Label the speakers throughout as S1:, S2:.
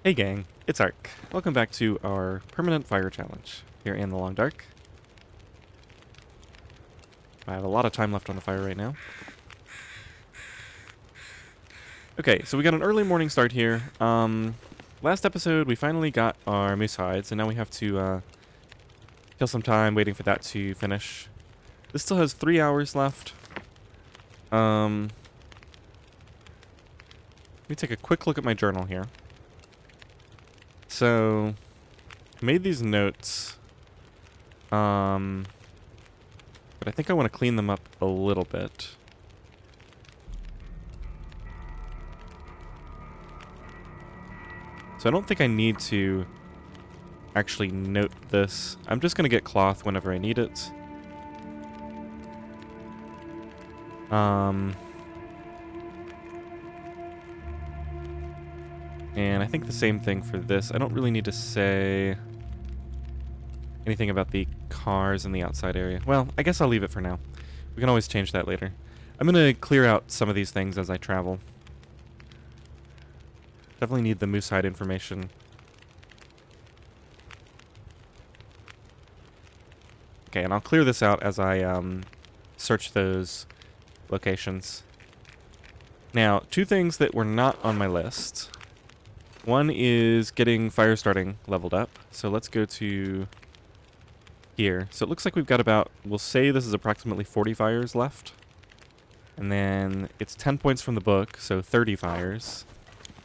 S1: Hey gang, it's Ark. Welcome back to our permanent fire challenge here in the Long Dark. I have a lot of time left on the fire right now. Okay, so we got an early morning start here. Last episode we finally got our moose hides, and now we have to kill some time waiting for that to finish. This still has 3 hours left. Let me take a quick look at my journal here. So, I made these notes. But I think I want to clean them up a little bit. So I don't think I need to actually note this. I'm just going to get cloth whenever I need it. And I think the same thing for this. I don't really need to say anything about the cars in the outside area. Well, I guess I'll leave it for now. We can always change that later. I'm going to clear out some of these things as I travel. Definitely need the moose hide information. Okay, and I'll clear this out as I search those locations. Now, two things that were not on my list. One is getting fire starting leveled up. So let's go to here. So it looks like we've got about, we'll say this is approximately 40 fires left. And then it's 10 points from the book, so 30 fires.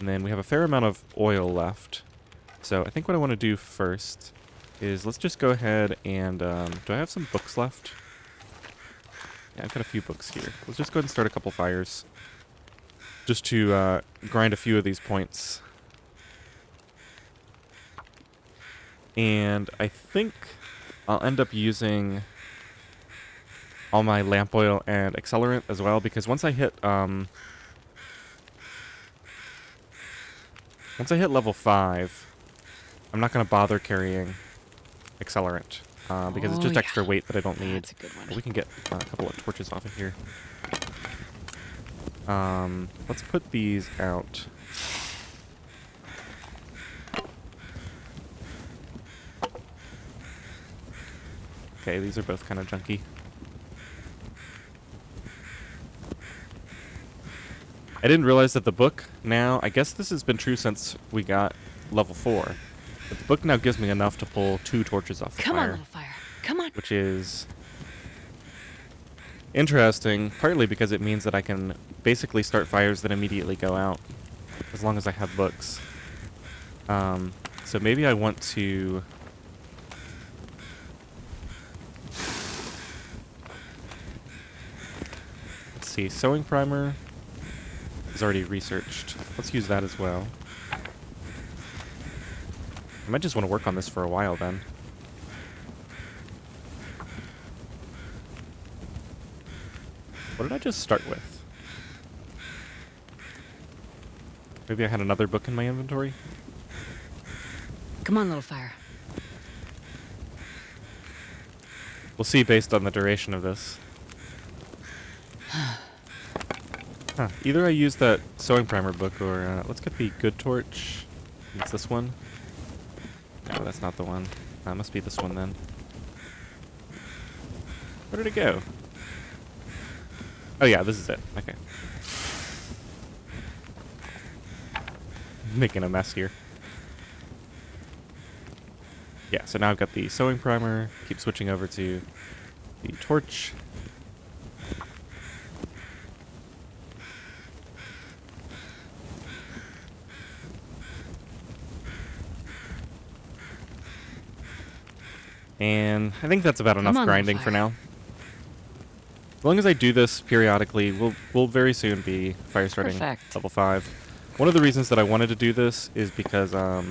S1: And then we have a fair amount of oil left. So I think what I want to do first is let's just go ahead and, do I have some books left? Yeah, I've got a few books here. Let's just go ahead and start a couple fires. Just to grind a few of these points. And I think I'll end up using all my lamp oil and accelerant as well, because once I hit level 5, I'm not going to bother carrying accelerant, because it's just extra weight that I don't need.
S2: That's a good one.
S1: But we can get a couple of torches off of here. Let's put these out. Okay, these are both kind of junky. I didn't realize that the book now, I guess this has been true since we got level 4. But the book now gives me enough to pull 2 torches off the
S2: Come
S1: fire.
S2: on, little fire. Come on.
S1: Which is interesting, partly because it means that I can basically start fires that immediately go out, as long as I have books. So maybe I want to... Let's see, sewing primer is already researched. Let's use that as well. I might just want to work on this for a while then. What did I just start with? Maybe I had another book in my inventory?
S2: Come on, little fire.
S1: We'll see based on the duration of this. Huh. Either I use that sewing primer book or let's get the good torch. It's this one. No, that's not the one. Must be this one then. Where did it go? Oh yeah, this is it. Okay. Making a mess here. Yeah, so now I've got the sewing primer. Keep switching over to the torch. And I think that's about enough grinding for now. As long as I do this periodically, we'll very soon be fire starting
S2: Perfect.
S1: level 5. One of the reasons that I wanted to do this is because I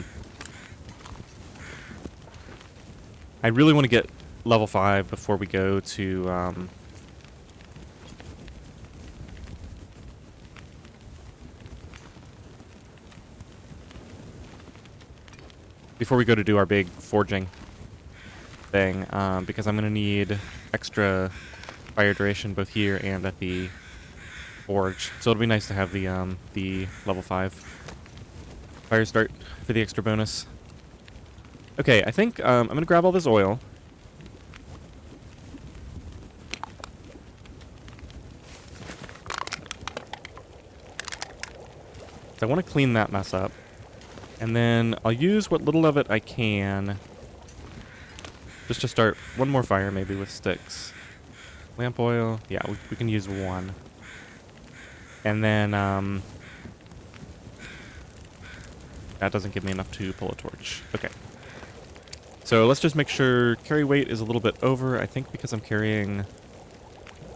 S1: really want to get level 5 before we go to do our big forging thing, because I'm going to need extra fire duration both here and at the forge. So it'll be nice to have the level 5. Fire start for the extra bonus. Okay, I think I'm going to grab all this oil. So I want to clean that mess up. And then I'll use what little of it I can just to start one more fire, maybe with sticks. Lamp oil. Yeah, we can use one. And then, that doesn't give me enough to pull a torch. Okay. So let's just make sure carry weight is a little bit over. I think because I'm carrying...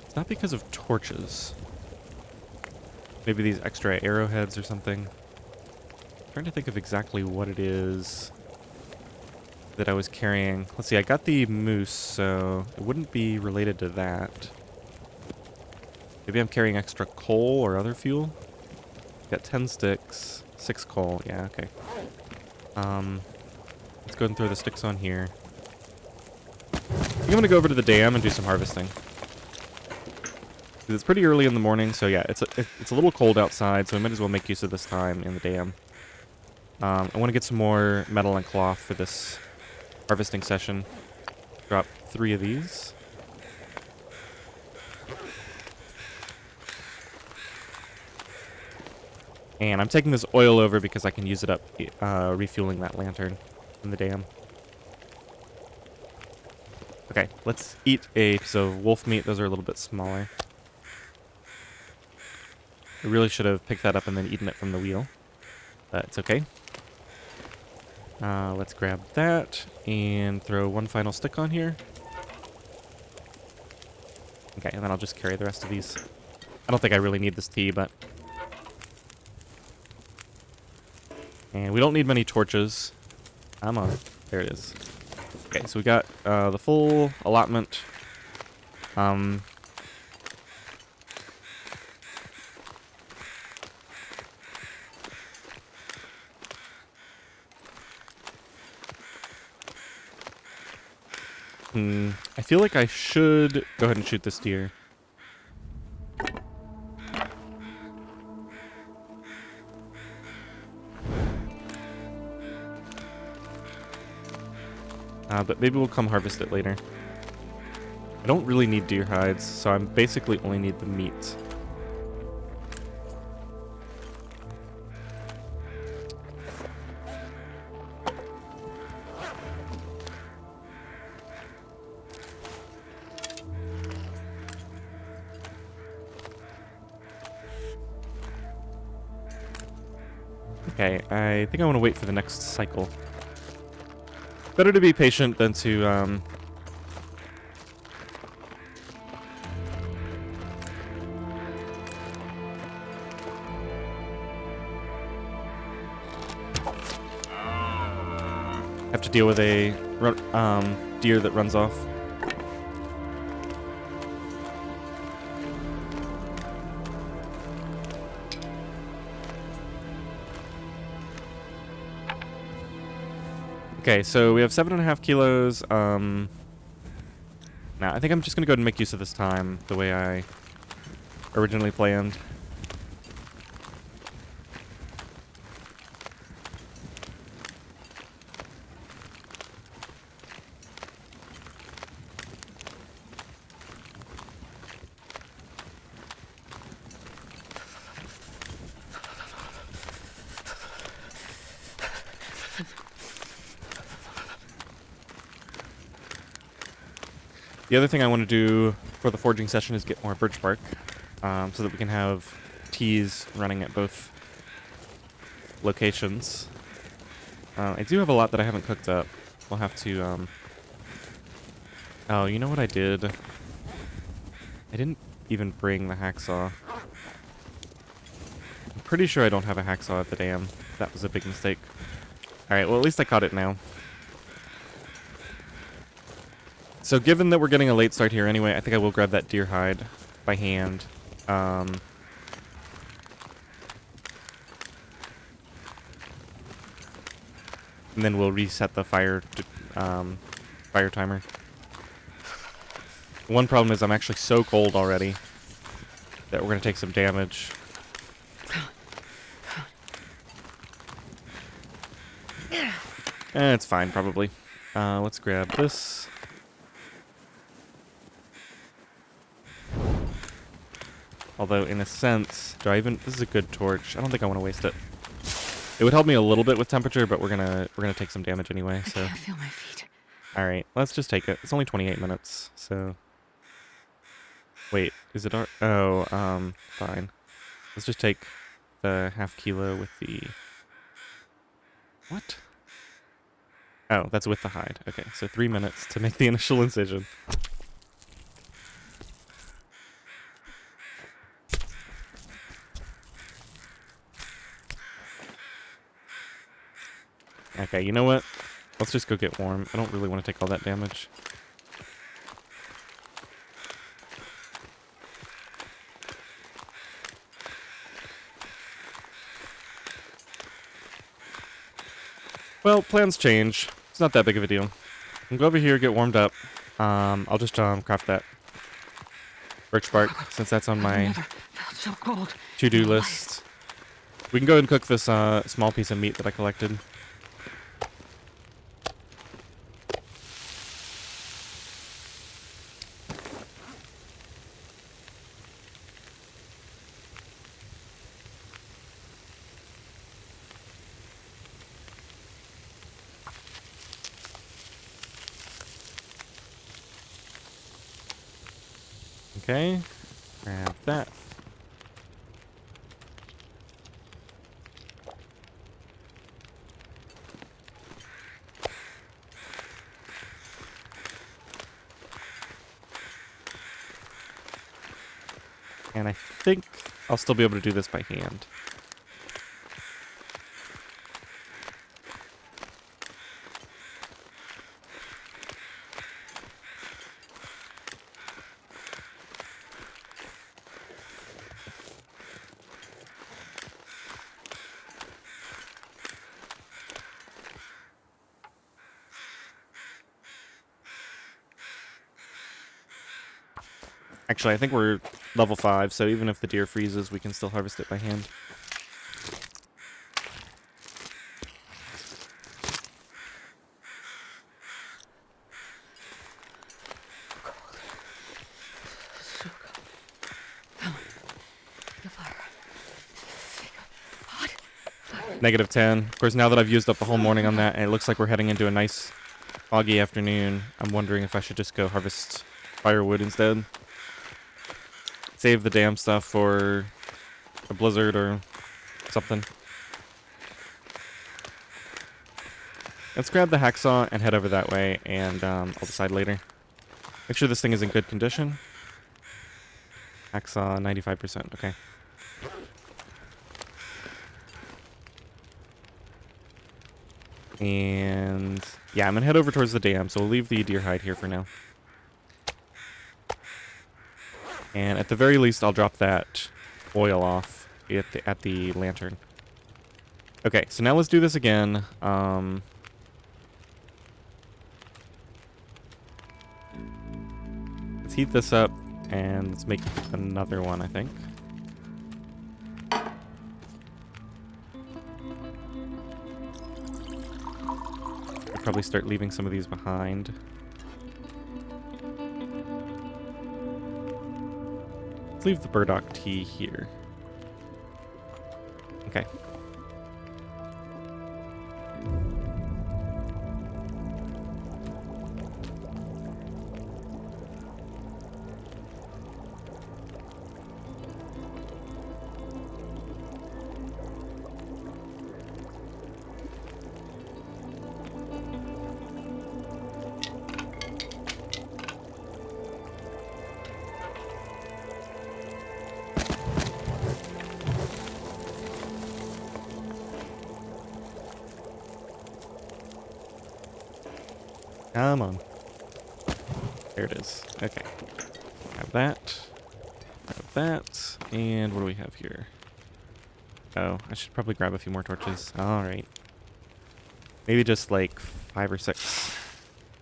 S1: It's not because of torches. Maybe these extra arrowheads or something. I'm trying to think of exactly what it is that I was carrying. Let's see, I got the moose, so it wouldn't be related to that. Maybe I'm carrying extra coal or other fuel? Got 10 sticks, 6 coal. Yeah, okay. Let's go ahead and throw the sticks on here. I think I'm gonna go over to the dam and do some harvesting. It's pretty early in the morning, so yeah, it's a little cold outside, so we might as well make use of this time in the dam. I want to get some more metal and cloth for this harvesting session. Drop 3 of these. And I'm taking this oil over because I can use it up refueling that lantern in the dam. Okay, let's eat a piece of wolf meat. Those are a little bit smaller. I really should have picked that up and then eaten it from the wheel. But it's okay. Let's grab that and throw one final stick on here. Okay, and then I'll just carry the rest of these. I don't think I really need this tea, but... And we don't need many torches. I'm on. There it is. Okay, so we got the full allotment. I feel like I should go ahead and shoot this deer. But maybe we'll come harvest it later. I don't really need deer hides, so I basically only need the meat. Okay, I think I want to wait for the next cycle. Better to be patient than to, have to deal with a deer that runs off. Okay, so we have 7.5 kilos. Now, I think I'm just going to go ahead and make use of this time the way I originally planned. The other thing I want to do for the forging session is get more birch bark, so that we can have teas running at both locations. I do have a lot that I haven't cooked up. We'll have to, oh, you know what I did? I didn't even bring the hacksaw. I'm pretty sure I don't have a hacksaw at the dam. That was a big mistake. Alright, well at least I caught it now. So given that we're getting a late start here anyway, I think I will grab that deer hide by hand. And then we'll reset the fire timer. One problem is I'm actually so cold already that we're going to take some damage. It's fine, probably. Let's grab this. Although, in a sense, this is a good torch. I don't think I want to waste it. It would help me a little bit with temperature, but we're gonna take some damage anyway.
S2: I
S1: So,
S2: can't feel my feet.
S1: all right, let's just take it. It's only 28 minutes, so. Wait, is it our? Oh, fine. Let's just take the half kilo with the. What? Oh, that's with the hide. Okay, so 3 minutes to make the initial incision. Okay, you know what? Let's just go get warm. I don't really want to take all that damage. Well, plans change. It's not that big of a deal. I'll go over here, get warmed up. I'll just craft that birch bark, since that's on
S2: I've
S1: my
S2: never felt so cold
S1: to-do
S2: in my life.
S1: list. We can go ahead and cook this small piece of meat that I collected. Okay, grab that. And I think I'll still be able to do this by hand. Actually, I think we're level 5, so even if the deer freezes, we can still harvest it by hand.
S2: So cold. Come on. The fire. Hot. Fire.
S1: -10. Of course, now that I've used up the whole morning on that, and it looks like we're heading into a nice foggy afternoon, I'm wondering if I should just go harvest firewood instead. Save the damn stuff for a blizzard or something. Let's grab the hacksaw and head over that way, and I'll decide later. Make sure this thing is in good condition. Hacksaw, 95%, okay. And yeah, I'm gonna head over towards the dam, so we'll leave the deer hide here for now. And at the very least, I'll drop that oil off at the lantern. Okay, so now let's do this again. Let's heat this up, and let's make another one, I think. I'll probably start leaving some of these behind. Let's leave the burdock tea here. Okay. Come on. There it is. Okay. Have that. Have that. And what do we have here? Oh, I should probably grab a few more torches. Alright. Maybe just like 5 or 6.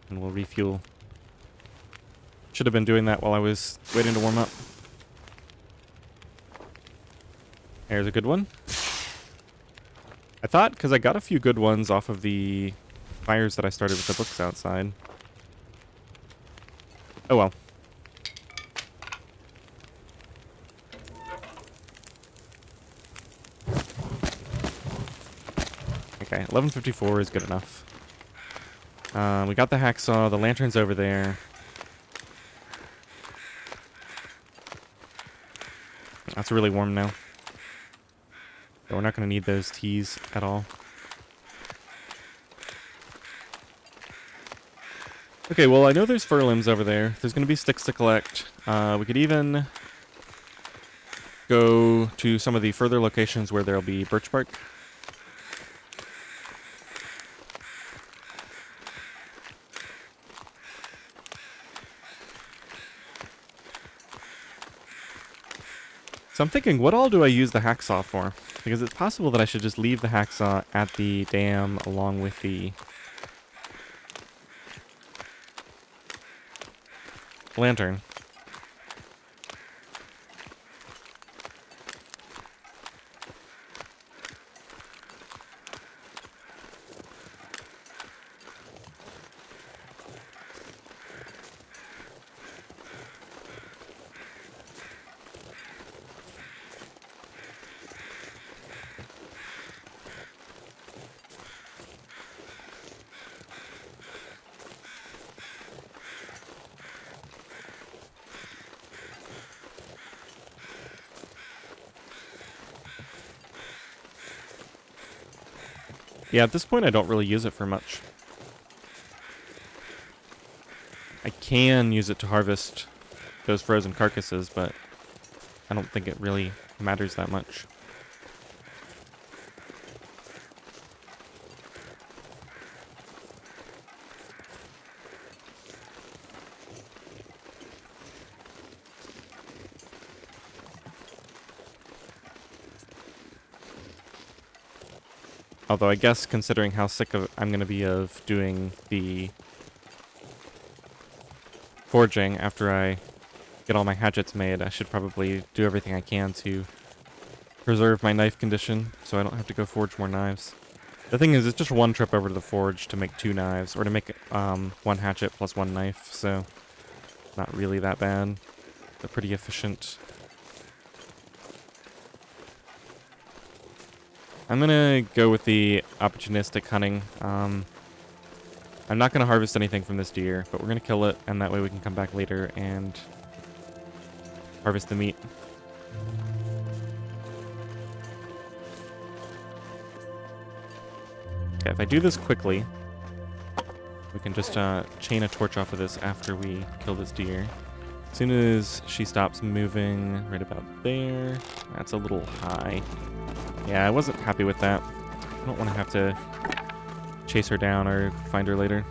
S1: And we'll refuel. Should have been doing that while I was waiting to warm up. There's a good one. I thought, because I got a few good ones off of the fires that I started with the books outside. Oh well. Okay, 11:54 is good enough. We got the hacksaw, the lantern's over there. That's really warm now. So we're not going to need those teas at all. Okay, well, I know there's fir limbs over there. There's going to be sticks to collect. We could even go to some of the further locations where there'll be birch bark. So I'm thinking, what all do I use the hacksaw for? Because it's possible that I should just leave the hacksaw at the dam along with the lantern. Yeah, at this point I don't really use it for much. I can use it to harvest those frozen carcasses, but I don't think it really matters that much. Although I guess considering how sick of I'm going to be of doing the forging after I get all my hatchets made, I should probably do everything I can to preserve my knife condition so I don't have to go forge more knives. The thing is, it's just one trip over to the forge to make 2 knives, or to make one hatchet plus 1 knife, so not really that bad, but pretty efficient. I'm gonna go with the opportunistic hunting. I'm not gonna harvest anything from this deer, but we're gonna kill it, and that way we can come back later and harvest the meat. Okay, if I do this quickly, we can just chain a torch off of this after we kill this deer. As soon as she stops moving, right about there. That's a little high. Yeah, I wasn't happy with that. I don't want to have to chase her down or find her later.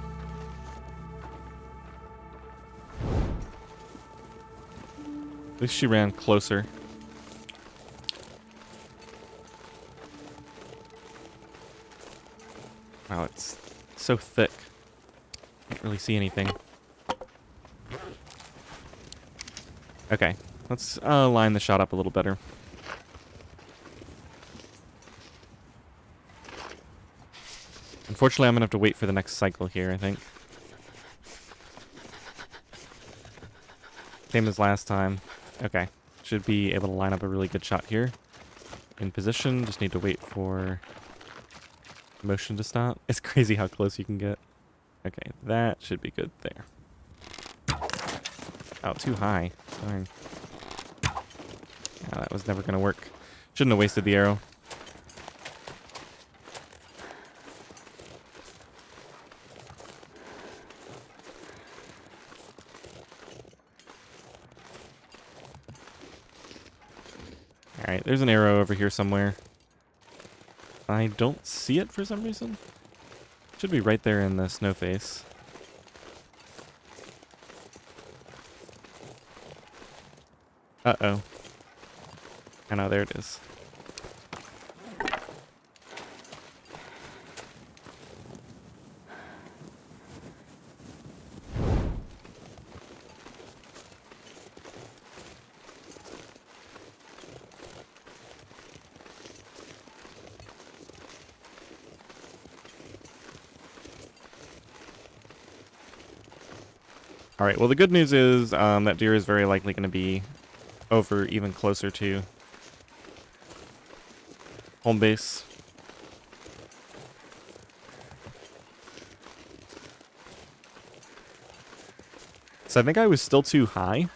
S1: At least she ran closer. Wow, it's so thick. Can't really see anything. Okay, let's line the shot up a little better. Unfortunately, I'm going to have to wait for the next cycle here, I think. Same as last time. Okay, should be able to line up a really good shot here. In position, just need to wait for motion to stop. It's crazy how close you can get. Okay, that should be good there. Oh, too high. Darn. Yeah, that was never going to work. Shouldn't have wasted the arrow. Alright, there's an arrow over here somewhere. I don't see it for some reason. Should be right there in the snow face. Uh-oh. I know, there it is. Alright, well the good news is that deer is very likely going to be over even closer to home base. So I think I was still too high.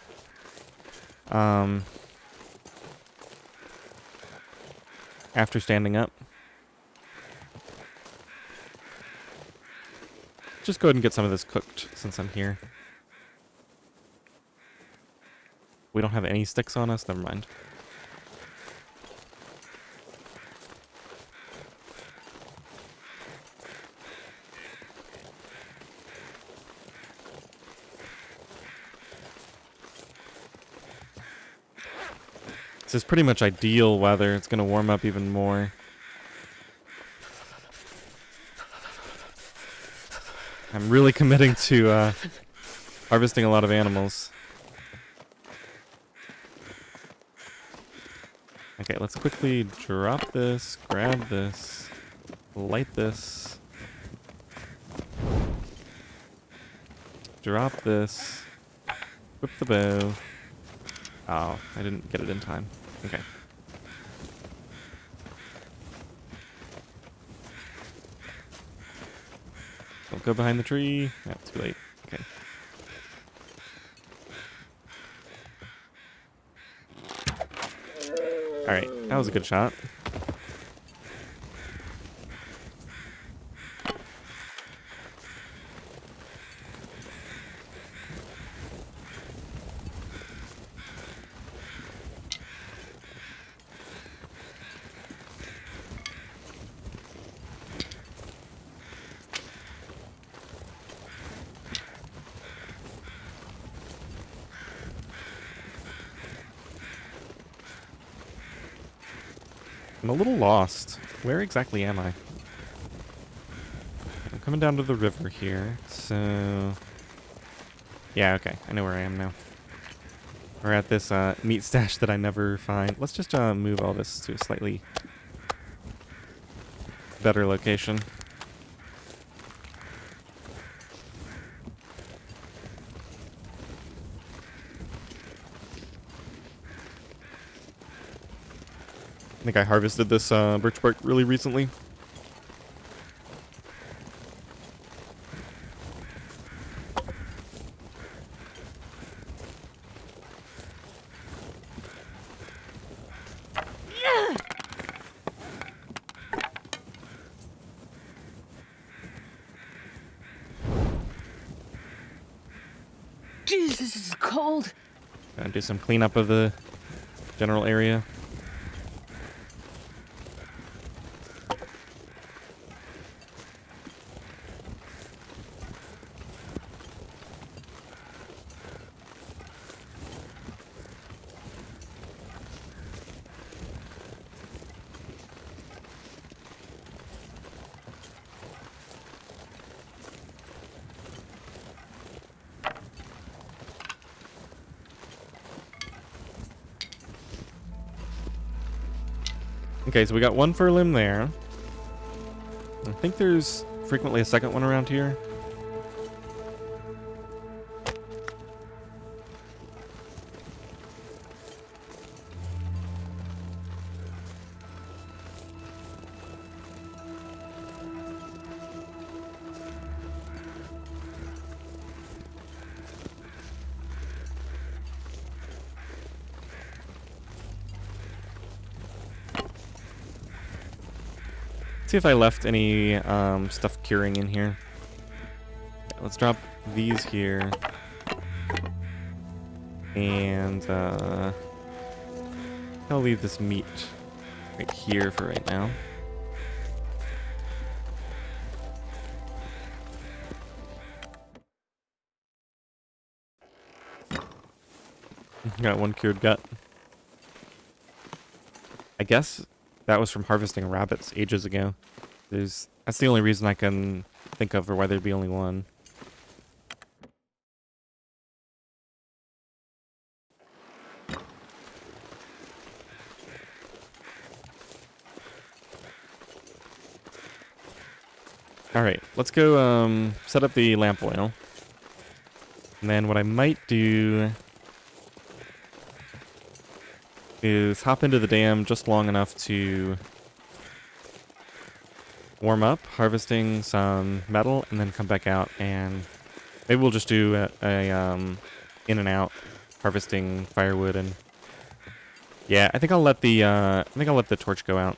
S1: After standing up. Just go ahead and get some of this cooked since I'm here. We don't have any sticks on us? Never mind. This is pretty much ideal weather. It's going to warm up even more. I'm really committing to harvesting a lot of animals. Okay, let's quickly drop this, grab this, light this, drop this, whip the bow. Oh, I didn't get it in time. Okay. Don't go behind the tree. Yeah, too late. Okay. Alright, that was a good shot. I'm a little lost. Where exactly am I? I'm coming down to the river here, so... Yeah, okay. I know where I am now. We're at this meat stash that I never find. Let's just move all this to a slightly better location. I think I harvested this birch bark really recently.
S2: Jesus, this is cold.
S1: Gonna do some cleanup of the general area. Okay, so we got one fur limb there. I think there's frequently a second one around here. See if I left any stuff curing in here. Okay, let's drop these here. And I'll leave this meat right here for right now. Got one cured gut. I guess that was from harvesting rabbits ages ago. That's the only reason I can think of for why there'd be only one. Alright, let's go set up the lamp oil. And then what I might do is hop into the dam just long enough to warm up, harvesting some metal, and then come back out, and maybe we'll just do a in and out, harvesting firewood, and yeah, I think I'll let the torch go out.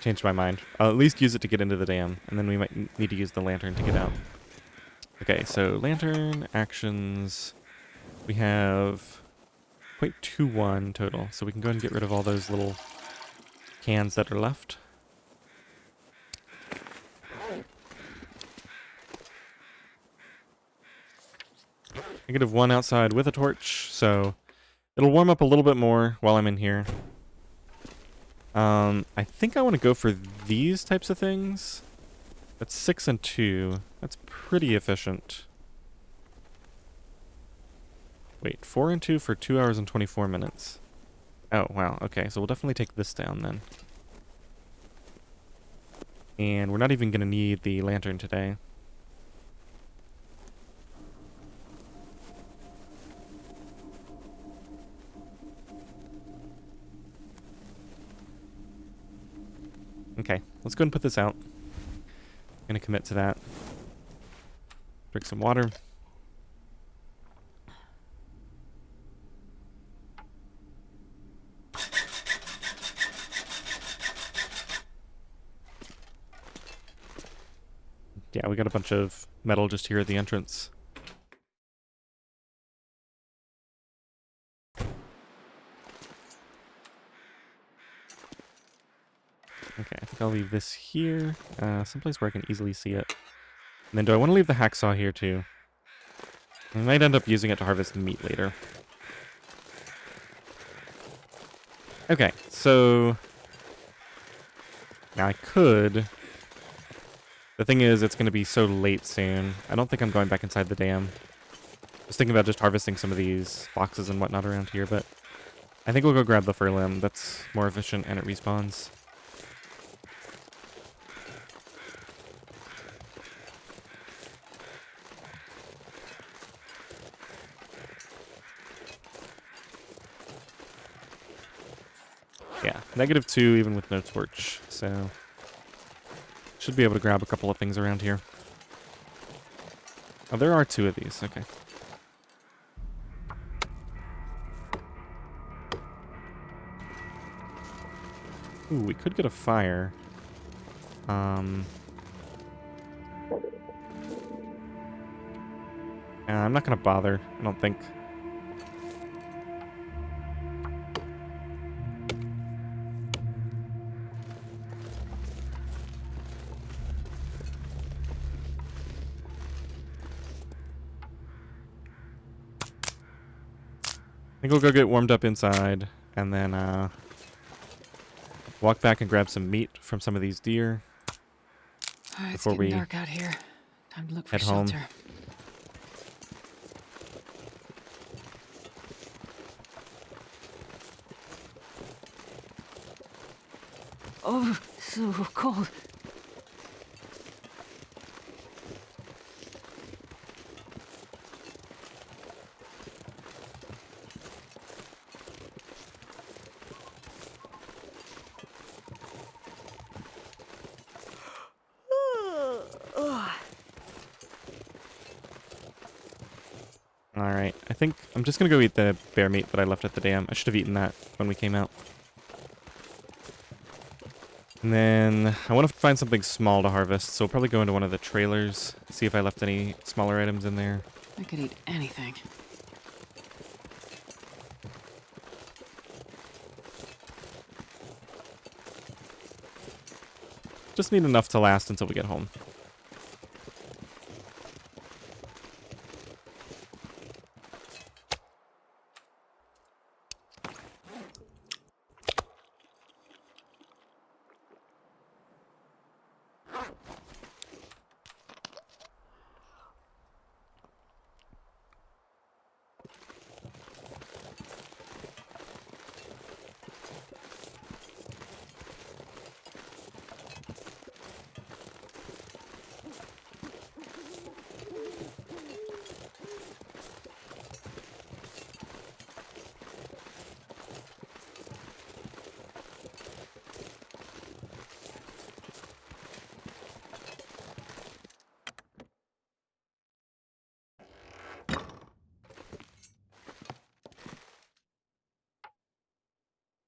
S1: Changed my mind. I'll at least use it to get into the dam, and then we might need to use the lantern to get out. Okay, so lantern actions. We have 0.21 total, so we can go ahead and get rid of all those little cans that are left. -1 outside with a torch, so it'll warm up a little bit more while I'm in here. I think I want to go for these types of things. That's 6 and 2. That's pretty efficient. Wait, 4 and 2 for 2 hours and 24 minutes. Oh, wow. Okay, so we'll definitely take this down then. And we're not even going to need the lantern today. Okay, let's go ahead and put this out. I'm going to commit to that. Drink some water. Yeah, we got a bunch of metal just here at the entrance. Okay, I think I'll leave this here, someplace where I can easily see it. And then do I want to leave the hacksaw here too? I might end up using it to harvest meat later. Okay, so now I could. The thing is, it's going to be so late soon. I don't think I'm going back inside the dam. I was thinking about just harvesting some of these boxes and whatnot around here, but I think we'll go grab the fur limb. That's more efficient and it respawns. Yeah, -2 even with no torch, so should be able to grab a couple of things around here. Oh, there are 2 of these, okay. Ooh, we could get a fire. I'm not gonna bother, I don't think. I think we'll go get warmed up inside, and then walk back and grab some meat from some of these deer
S2: It's
S1: before
S2: getting
S1: we
S2: dark out here. Time to look for
S1: head home.
S2: shelter. Oh, so cold.
S1: Alright, I think I'm just gonna go eat the bear meat that I left at the dam. I should have eaten that when we came out. And then I want to find something small to harvest, so we'll probably go into one of the trailers, see if I left any smaller items in there.
S2: I could eat anything.
S1: Just need enough to last until we get home.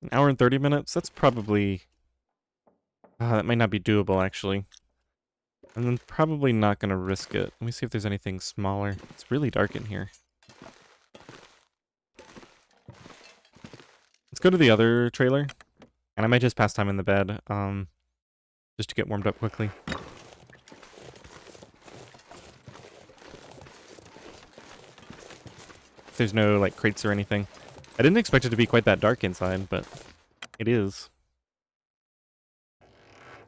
S1: An hour and 30 minutes? That's probably... that might not be doable, actually. And then probably not going to risk it. Let me see if there's anything smaller. It's really dark in here. Let's go to the other trailer. And I might just pass time in the bed, just to get warmed up quickly. If there's no, like, crates or anything. I didn't expect it to be quite that dark inside, but it is.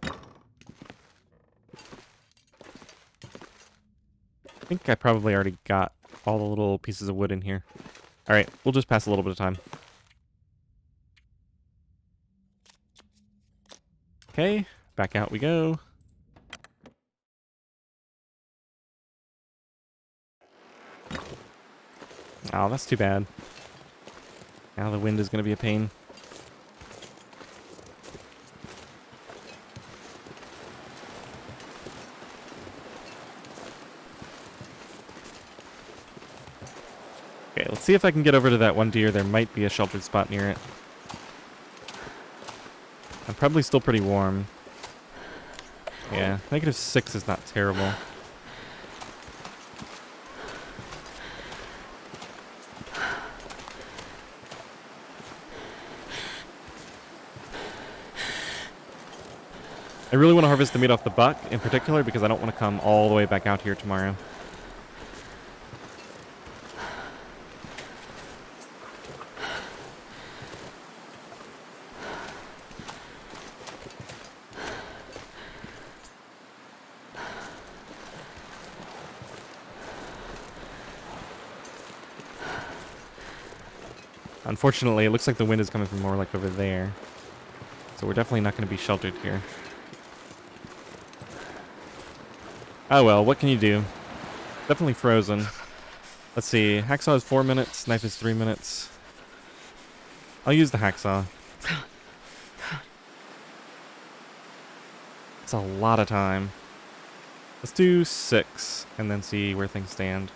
S1: I think I probably already got all the little pieces of wood in here. Alright, we'll just pass a little bit of time. Okay, back out we go. Oh, that's too bad. Now the wind is going to be a pain. Okay, let's see if I can get over to that one deer. There might be a sheltered spot near it. I'm probably still pretty warm. Yeah, -6 is not terrible. I really want to harvest the meat off the buck in particular because I don't want to come all the way back out here tomorrow. Unfortunately, it looks like the wind is coming from more like over there. So we're definitely not going to be sheltered here. Oh well, what can you do? Definitely frozen. Let's see, hacksaw is 4 minutes, knife is 3 minutes. I'll use the hacksaw. It's a lot of time. Let's do 6, and then see where things stand.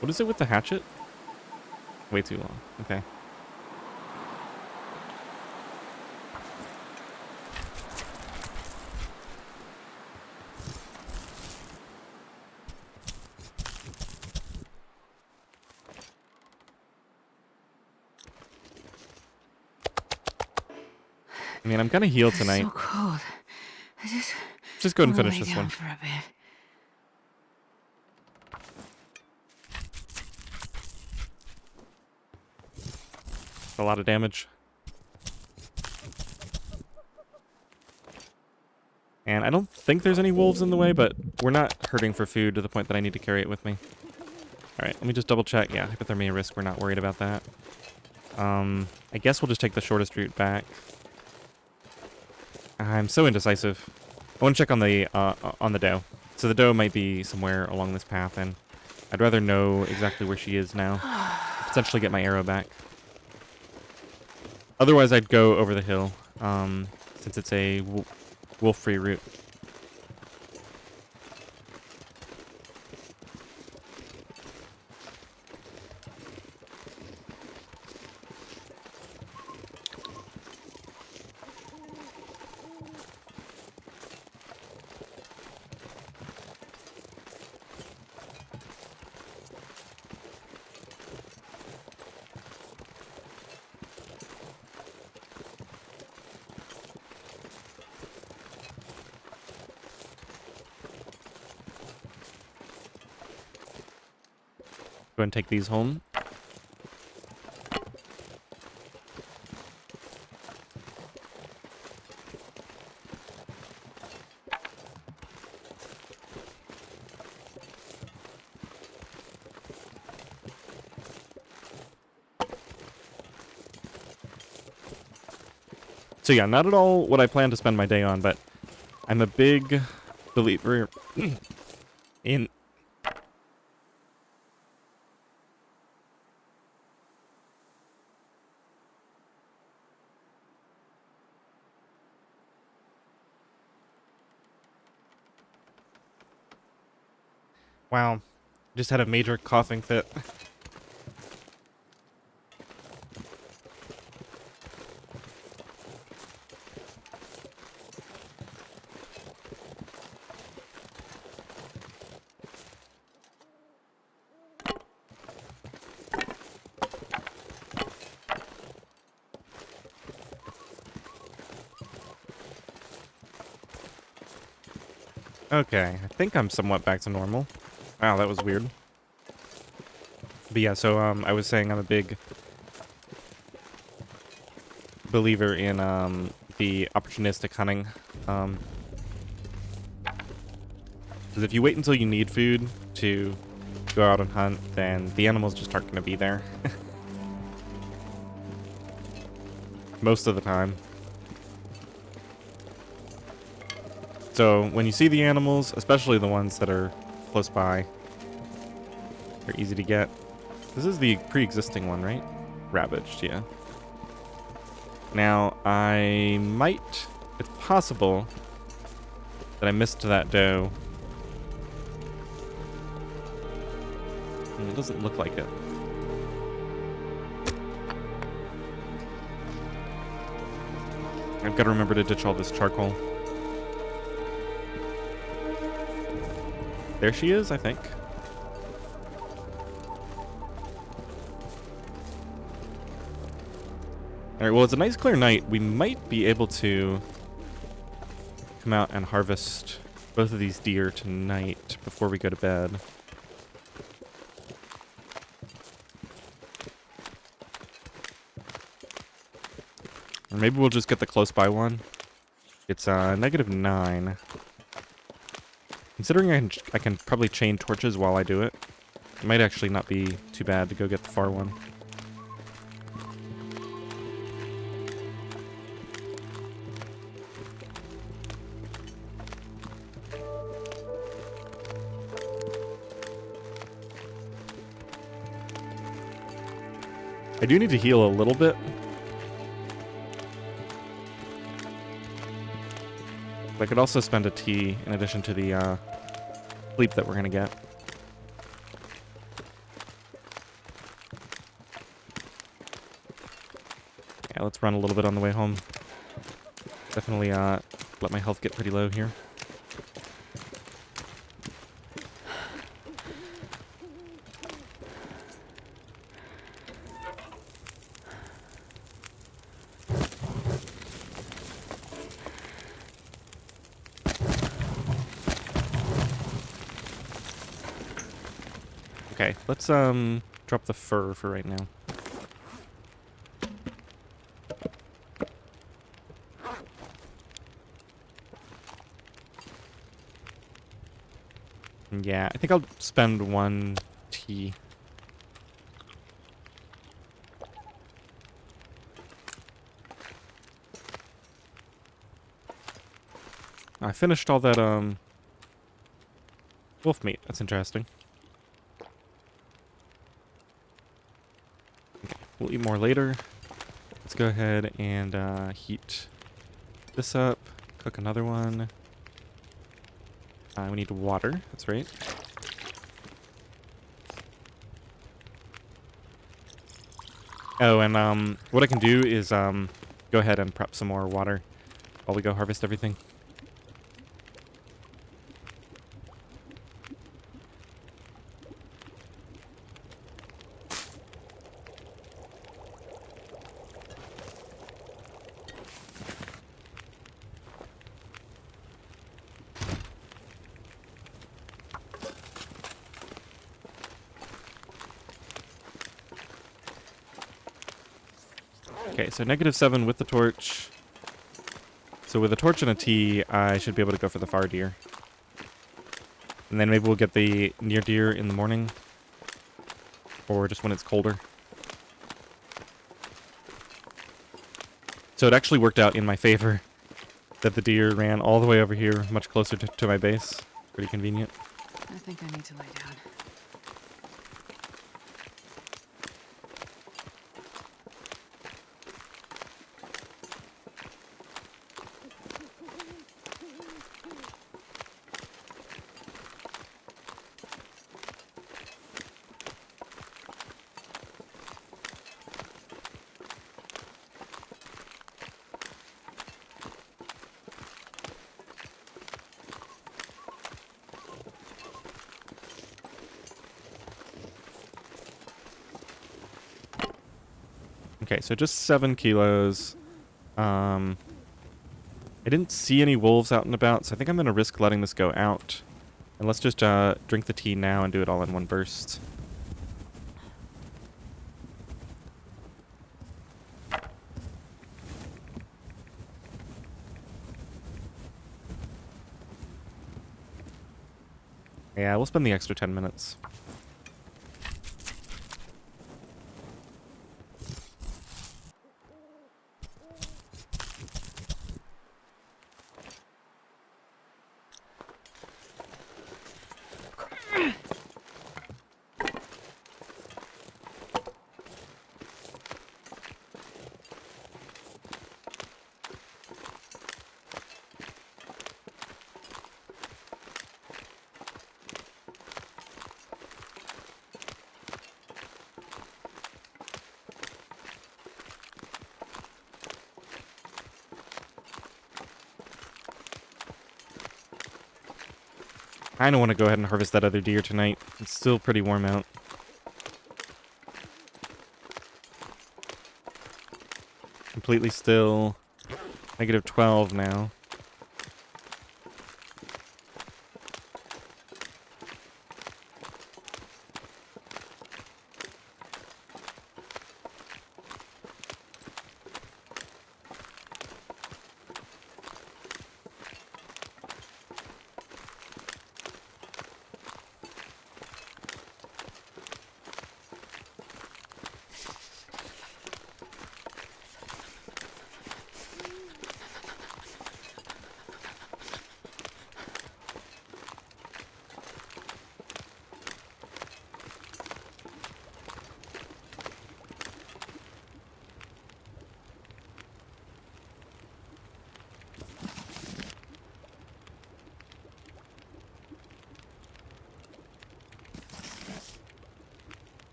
S1: What is it with the hatchet? Way too long. Okay. I mean, I'm gonna heal
S2: It's
S1: tonight.
S2: so cold. I
S1: Just go ahead and
S2: wanna
S1: finish
S2: lay
S1: this
S2: down
S1: one.
S2: for a bit.
S1: A lot of damage. And I don't think there's any wolves in the way, but we're not hurting for food to the point that I need to carry it with me. Alright, let me just double check. Yeah, hypothermia risk, we're not worried about that. I guess we'll just take the shortest route back. I'm so indecisive. I want to check on the doe. So the doe might be somewhere along this path, and I'd rather know exactly where she is now. Potentially get my arrow back. Otherwise, I'd go over the hill, since it's a wolf-free route. Go ahead and take these home. So yeah, not at all what I plan to spend my day on, but I'm a big believer in... Wow, just had a major coughing fit. Okay, I think I'm somewhat back to normal. Wow, that was weird. But yeah, so I was saying I'm a big believer in the opportunistic hunting. Because if you wait until you need food to go out and hunt, then the animals just aren't going to be there. Most of the time. So when you see the animals, especially the ones that are close by, they're easy to get. This is the pre-existing one, right? Ravaged, yeah. Now, I might... It's possible that I missed that doe. It doesn't look like it. I've got to remember to ditch all this charcoal. There she is, I think. Alright, well, it's a nice clear night. We might be able to come out and harvest both of these deer tonight before we go to bed. Or maybe we'll just get the close by one. It's -9. Considering I can probably chain torches while I do it, it might actually not be too bad to go get the far one. I do need to heal a little bit. I could also spend a tea in addition to the sleep that we're going to get. Yeah, let's run a little bit on the way home. Definitely let my health get pretty low here. Okay, let's drop the fur for right now. Yeah, I think I'll spend one tea. I finished all that wolf meat. That's interesting. Okay, we'll eat more later. Let's go ahead and heat this up. Cook another one. We need water. That's right. Oh, and what I can do is go ahead and prep some more water while we go harvest everything. Okay, so -7 with the torch. So with a torch and a tea, I should be able to go for the far deer. And then maybe we'll get the near deer in the morning. Or just when it's colder. So it actually worked out in my favor that the deer ran all the way over here, much closer to my base. Pretty convenient.
S2: I think I need to lay down.
S1: Okay, so just 7 kilos. I didn't see any wolves out and about, so I think I'm going to risk letting this go out. And let's just drink the tea now and do it all in one burst. Yeah, we'll spend the extra 10 minutes. I don't want to go ahead and harvest that other deer tonight. It's still pretty warm out. Completely still. -12 now.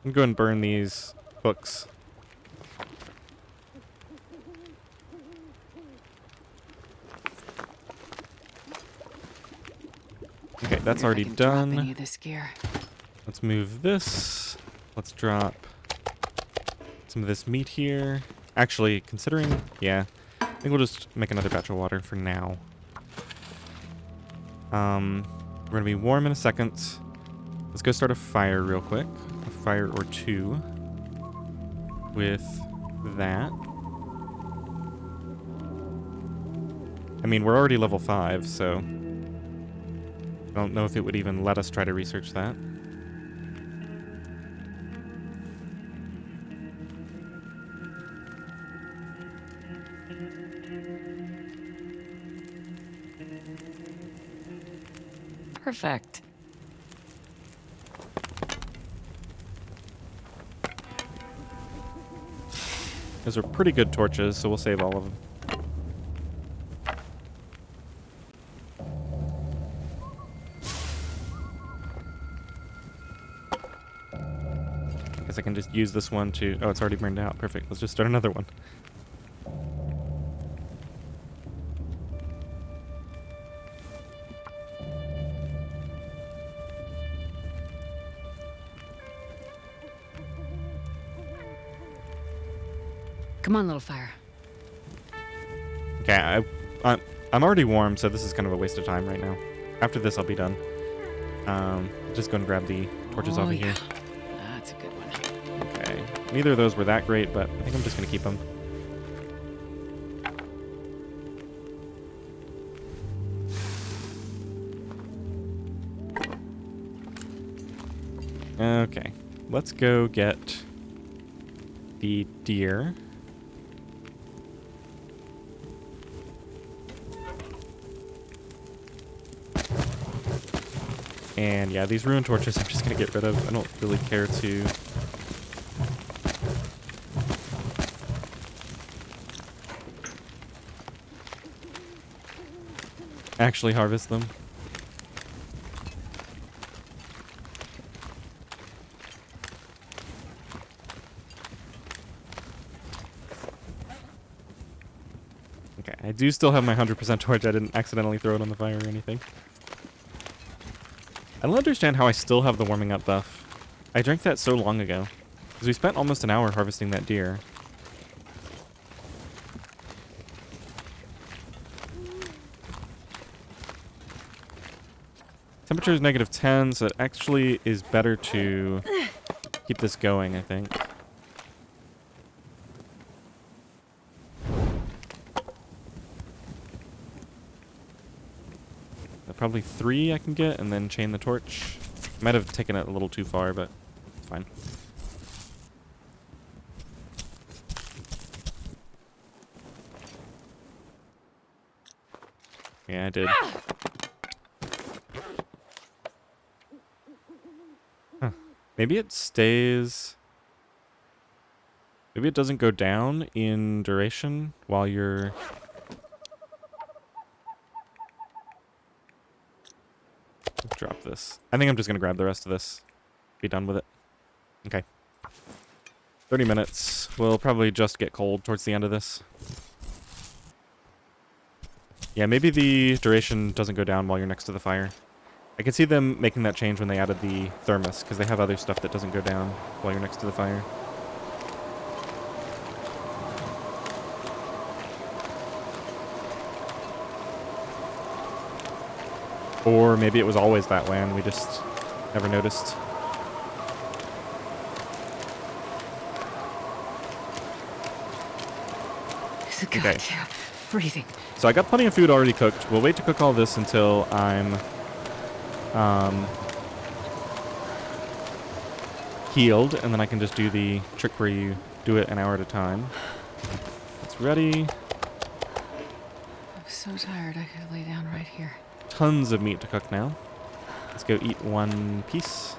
S1: I'm going to burn these books. Okay, that's already done.
S2: Any of this gear.
S1: Let's move this. Let's drop some of this meat here. Actually, considering, yeah, I think we'll just make another batch of water for now. We're gonna be warm in a second. Let's go start a fire real quick. A fire or two with that. I mean, we're already level 5, so I don't know if it would even let us try to research that.
S2: Perfect.
S1: Those are pretty good torches, so we'll save all of them. I guess I can just use this one to... Oh, it's already burned out. Perfect. Let's just start another one.
S2: Come on, little fire.
S1: Okay, I'm already warm, so this is kind of a waste of time right now. After this, I'll be done. Just go and grab the torches off of here.
S2: That's a good one.
S1: Okay. Neither of those were that great, but I think I'm just going to keep them. Okay. Let's go get the deer. And yeah, these ruined torches I'm just going to get rid of. I don't really care to... actually harvest them. Okay, I do still have my 100% torch. I didn't accidentally throw it on the fire or anything. I don't understand how I still have the warming up buff. I drank that so long ago. Because we spent almost an hour harvesting that deer. Temperature is -10, so it actually is better to keep this going, I think. Probably 3 I can get, and then chain the torch. Might have taken it a little too far, but it's fine. Yeah, I did. Huh. Maybe it stays... Maybe it doesn't go down in duration while you're... Drop this. I think I'm just going to grab the rest of this. Be done with it. Okay. 30 minutes. We'll probably just get cold towards the end of this. Yeah, maybe the duration doesn't go down while you're next to the fire. I could see them making that change when they added the thermos, because they have other stuff that doesn't go down while you're next to the fire. Or maybe it was always that way and we just never noticed.
S2: It's a goddamn freezing.
S1: So I got plenty of food already cooked. We'll wait to cook all this until I'm healed, and then I can just do the trick where you do it an hour at a time. It's ready.
S2: I'm so tired I could lay down right here.
S1: Tons of meat to cook now. Let's go eat one piece.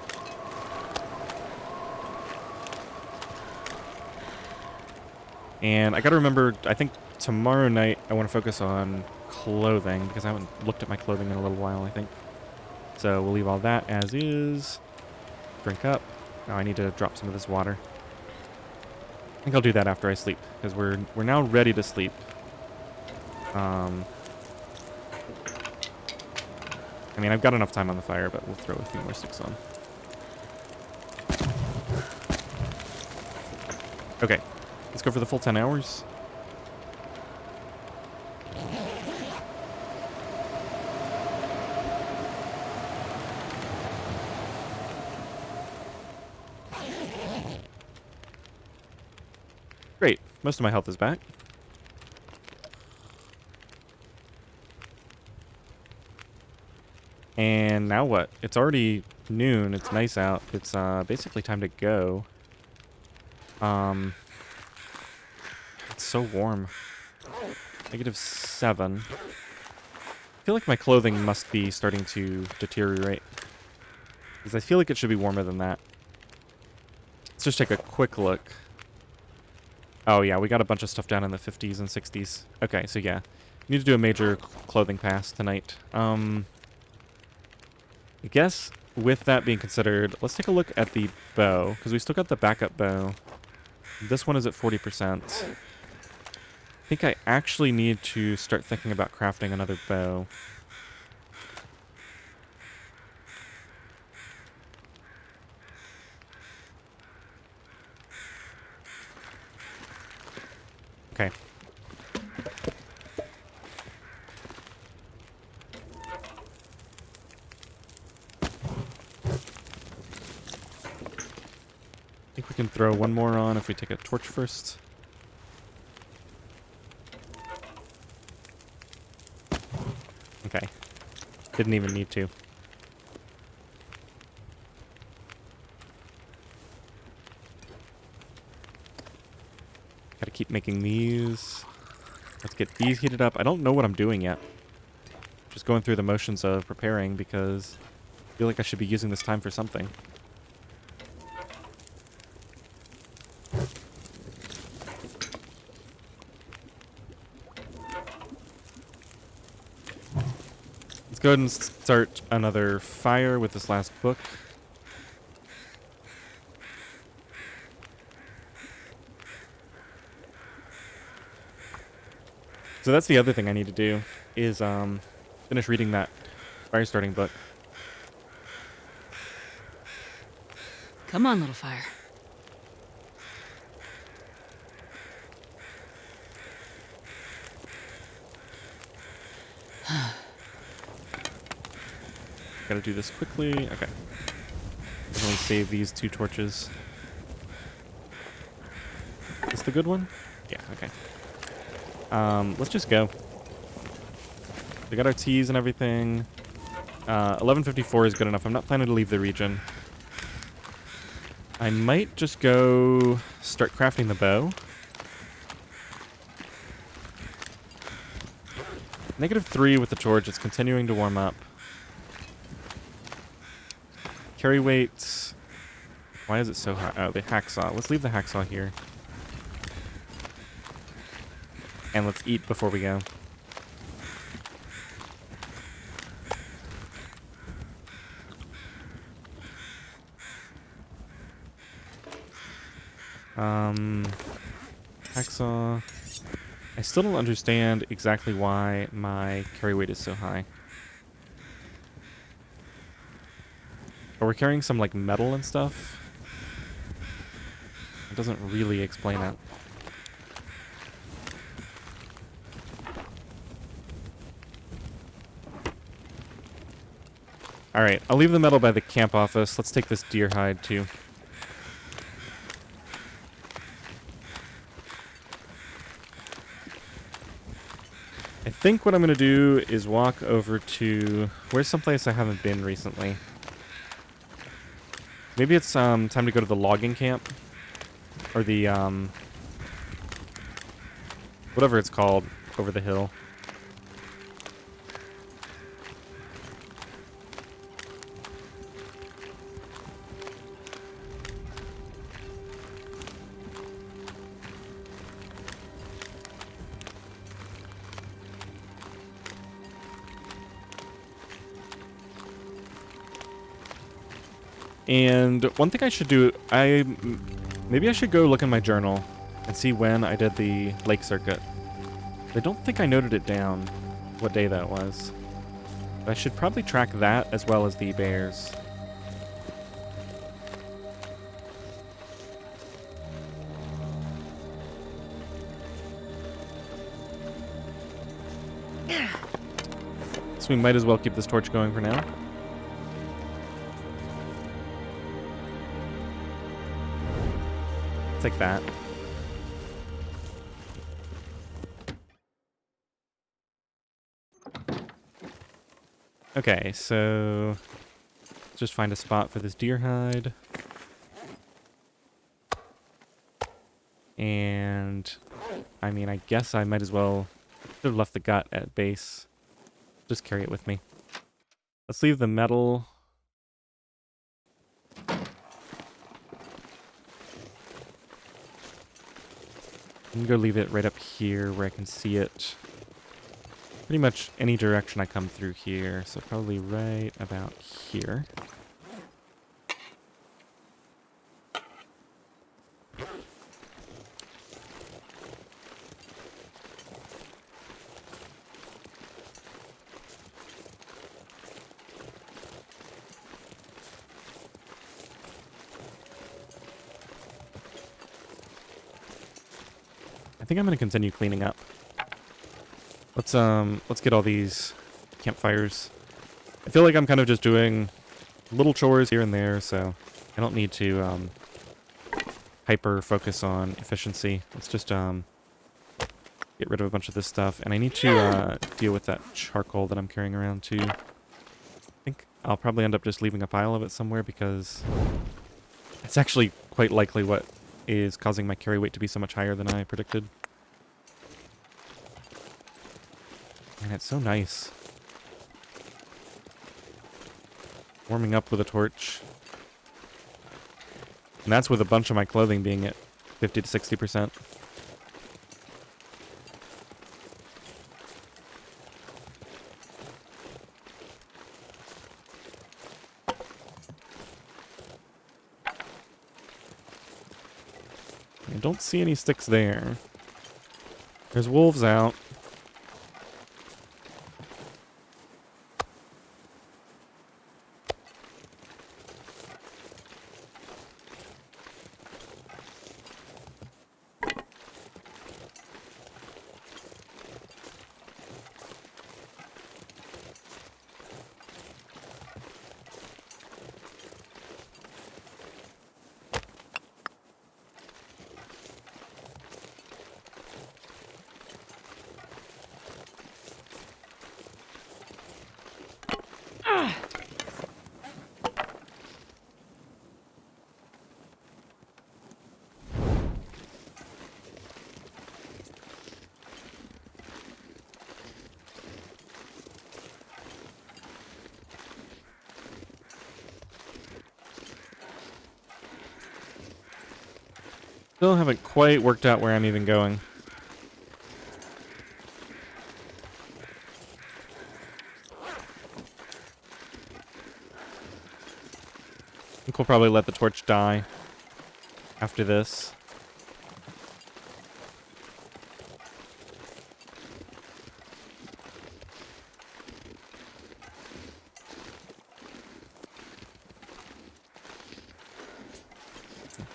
S1: And I gotta remember, I think tomorrow night I want to focus on clothing, because I haven't looked at my clothing in a little while, I think. So we'll leave all that as is. Drink up. Now I need to drop some of this water. I think I'll do that after I sleep, because we're now ready to sleep. I mean, I've got enough time on the fire, but we'll throw a few more sticks on. Okay, let's go for the full 10 hours. Great, most of my health is back. And now what? It's already noon. It's nice out. It's basically time to go. It's so warm. -7. I feel like my clothing must be starting to deteriorate, because I feel like it should be warmer than that. Let's just take a quick look. Oh yeah, we got a bunch of stuff down in the 50s and 60s. Okay, so yeah. Need to do a major clothing pass tonight. I guess with that being considered, let's take a look at the bow, because we still got the backup bow. This one is at 40%. I think I actually need to start thinking about crafting another bow. Okay. I think we can throw one more on if we take a torch first. Okay. Didn't even need to. Gotta keep making these. Let's get these heated up. I don't know what I'm doing yet. Just going through the motions of preparing, because I feel like I should be using this time for something. Let's go ahead and start another fire with this last book. So that's the other thing I need to do, is finish reading that fire starting book.
S2: Come on, little fire.
S1: gotta do this quickly. Okay. Definitely save these 2 torches. Is this the good one? Yeah, okay. Let's just go. We got our teas and everything. 11:54 is good enough. I'm not planning to leave the region. I might just go start crafting the bow. -3 with the torch. It's continuing to warm up. Carry weight. Why is it so high? Oh, the hacksaw. Let's leave the hacksaw here. And let's eat before we go. Hacksaw. I still don't understand exactly why my carry weight is so high. But we're carrying some, like, metal and stuff. It doesn't really explain it. Alright, I'll leave the metal by the camp office. Let's take this deer hide, too. I think what I'm going to do is walk over to... Where's someplace I haven't been recently? Maybe it's time to go to the logging camp. Or the, whatever it's called, over the hill. And one thing I should do, maybe I should go look in my journal and see when I did the lake circuit. I don't think I noted it down, what day that was. But I should probably track that as well as the bears. So we might as well keep this torch going for now. Take that. Okay, so just find a spot for this deer hide. And I mean, I guess I might as well should have left the gut at base. Just carry it with me. Let's leave the metal. I'm gonna go leave it right up here where I can see it. Pretty much any direction I come through here, so probably right about here. I think I'm gonna continue cleaning up. Let's get all these campfires. I feel like I'm kind of just doing little chores here and there, so I don't need to hyper focus on efficiency. Let's just get rid of a bunch of this stuff, and I need to deal with that charcoal that I'm carrying around too. I think I'll probably end up just leaving a pile of it somewhere because it's actually quite likely what is causing my carry weight to be so much higher than I predicted. And it's so nice. Warming up with a torch. And that's with a bunch of my clothing being at 50 to 60%. I don't see any sticks there. There's wolves out. Still haven't quite worked out where I'm even going. I think we'll probably let the torch die after this.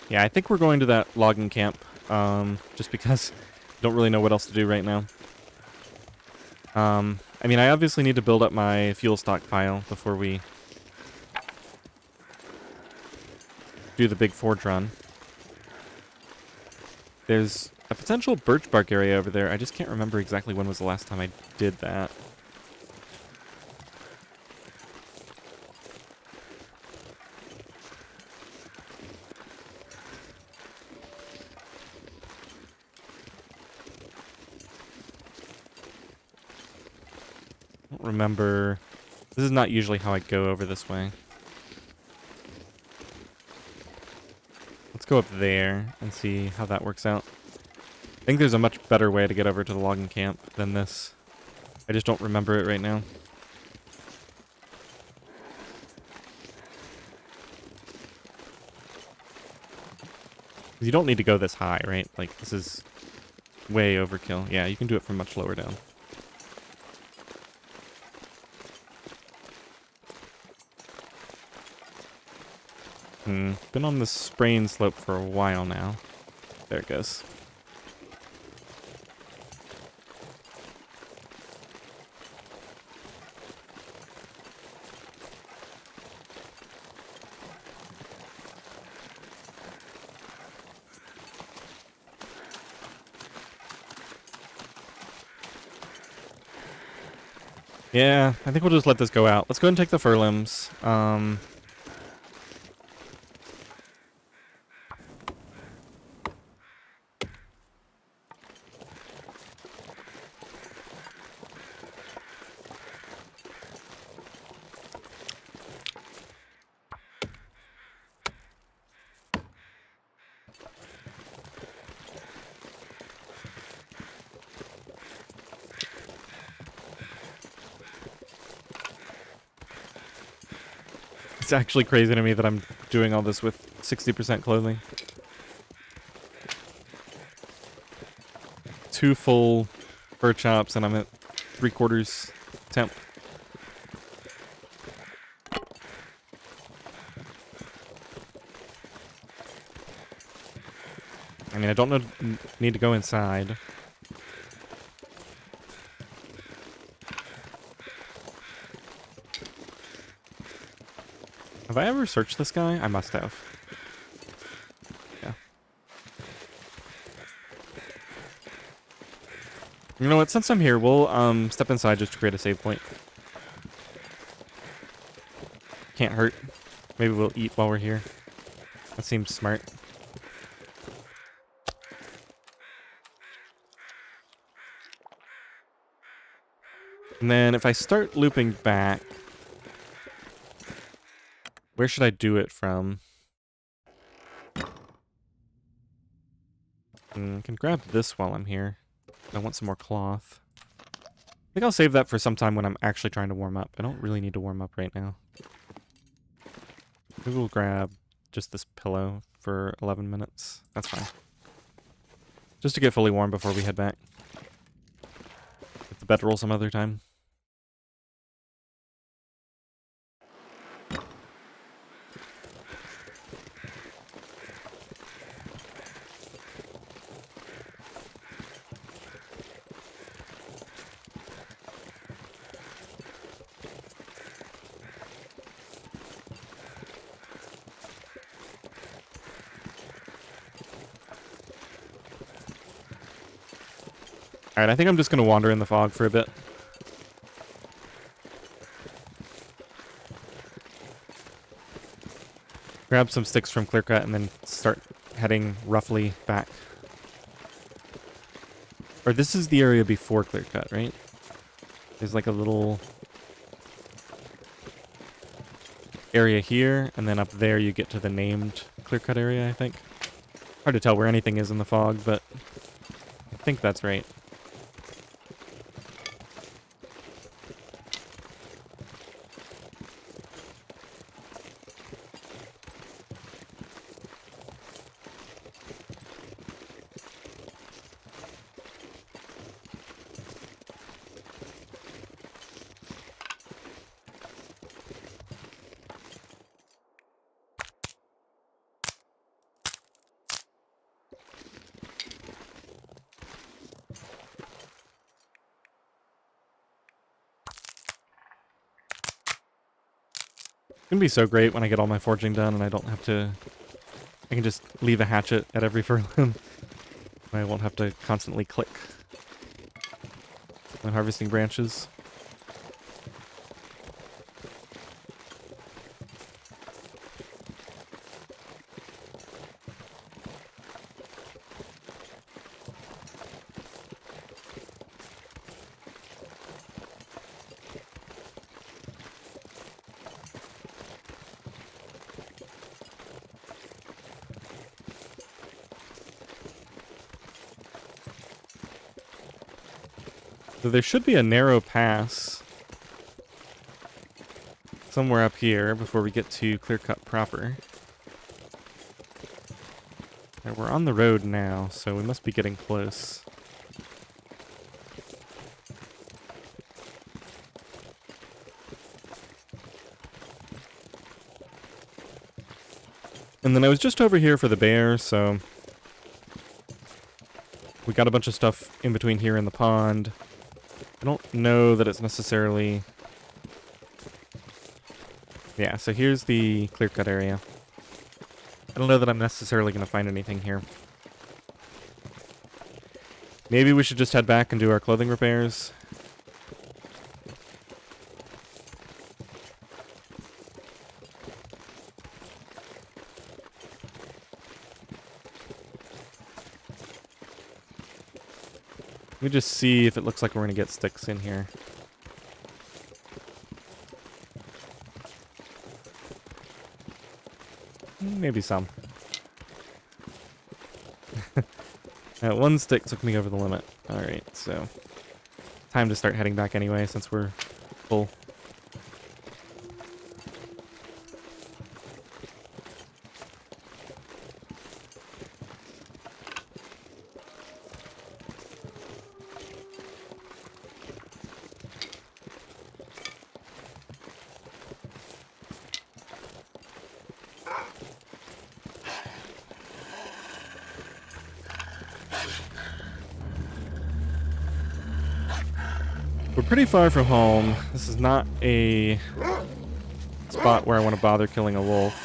S1: Yeah, I think we're going to that logging camp, just because I don't really know what else to do right now. I mean, I obviously need to build up my fuel stockpile before we do the big forge run. There's a potential birch bark area over there. I just can't remember exactly when was the last time I did that. I don't remember. This is not usually how I go over this way. Let's go up there and see how that works out. I think there's a much better way to get over to the logging camp than this. I just don't remember it right now. You don't need to go this high, right? Like, this is way overkill. Yeah, you can do it from much lower down. Been on the spraying slope for a while now. There it goes. Yeah, I think we'll just let this go out. Let's go ahead and take the fir limbs. It's actually crazy to me that I'm doing all this with 60% clothing. 2 full fur chops and I'm at 3/4 temp. I mean, I don't need to go inside. Have I ever searched this guy? I must have. Yeah. You know what? Since I'm here, we'll step inside just to create a save point. Can't hurt. Maybe we'll eat while we're here. That seems smart. And then if I start looping back, where should I do it from? I can grab this while I'm here. I want some more cloth. I think I'll save that for some time when I'm actually trying to warm up. I don't really need to warm up right now. Maybe we'll grab just this pillow for 11 minutes. That's fine. Just to get fully warm before we head back. Hit the bedroll some other time. Alright, I think I'm just going to wander in the fog for a bit. Grab some sticks from Clearcut and then start heading roughly back. Or this is the area before Clearcut, right? There's like a little area here, and then up there you get to the named Clearcut area, I think. Hard to tell where anything is in the fog, but I think that's right. It's gonna be so great when I get all my forging done and I don't have to... I can just leave a hatchet at every furlong. I won't have to constantly click when harvesting branches. So there should be a narrow pass somewhere up here before we get to Clear Cut proper. And we're on the road now, so we must be getting close. And then I was just over here for the bear, so we got a bunch of stuff in between here and the pond. I don't know that it's necessarily... Yeah, so here's the clear-cut area. I don't know that I'm necessarily going to find anything here. Maybe we should just head back and do our clothing repairs. Let me just see if it looks like we're going to get sticks in here. Maybe some. One stick took me over the limit. Alright, so time to start heading back anyway since we're full. We're pretty far from home. This is not a spot where I want to bother killing a wolf.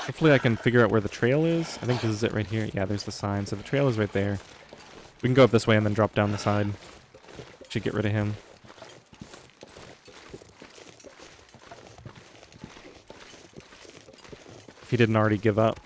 S1: Hopefully I can figure out where the trail is. I think this is it right here. Yeah, there's the sign. So the trail is right there. We can go up this way and then drop down the side. Should get rid of him. If he didn't already give up.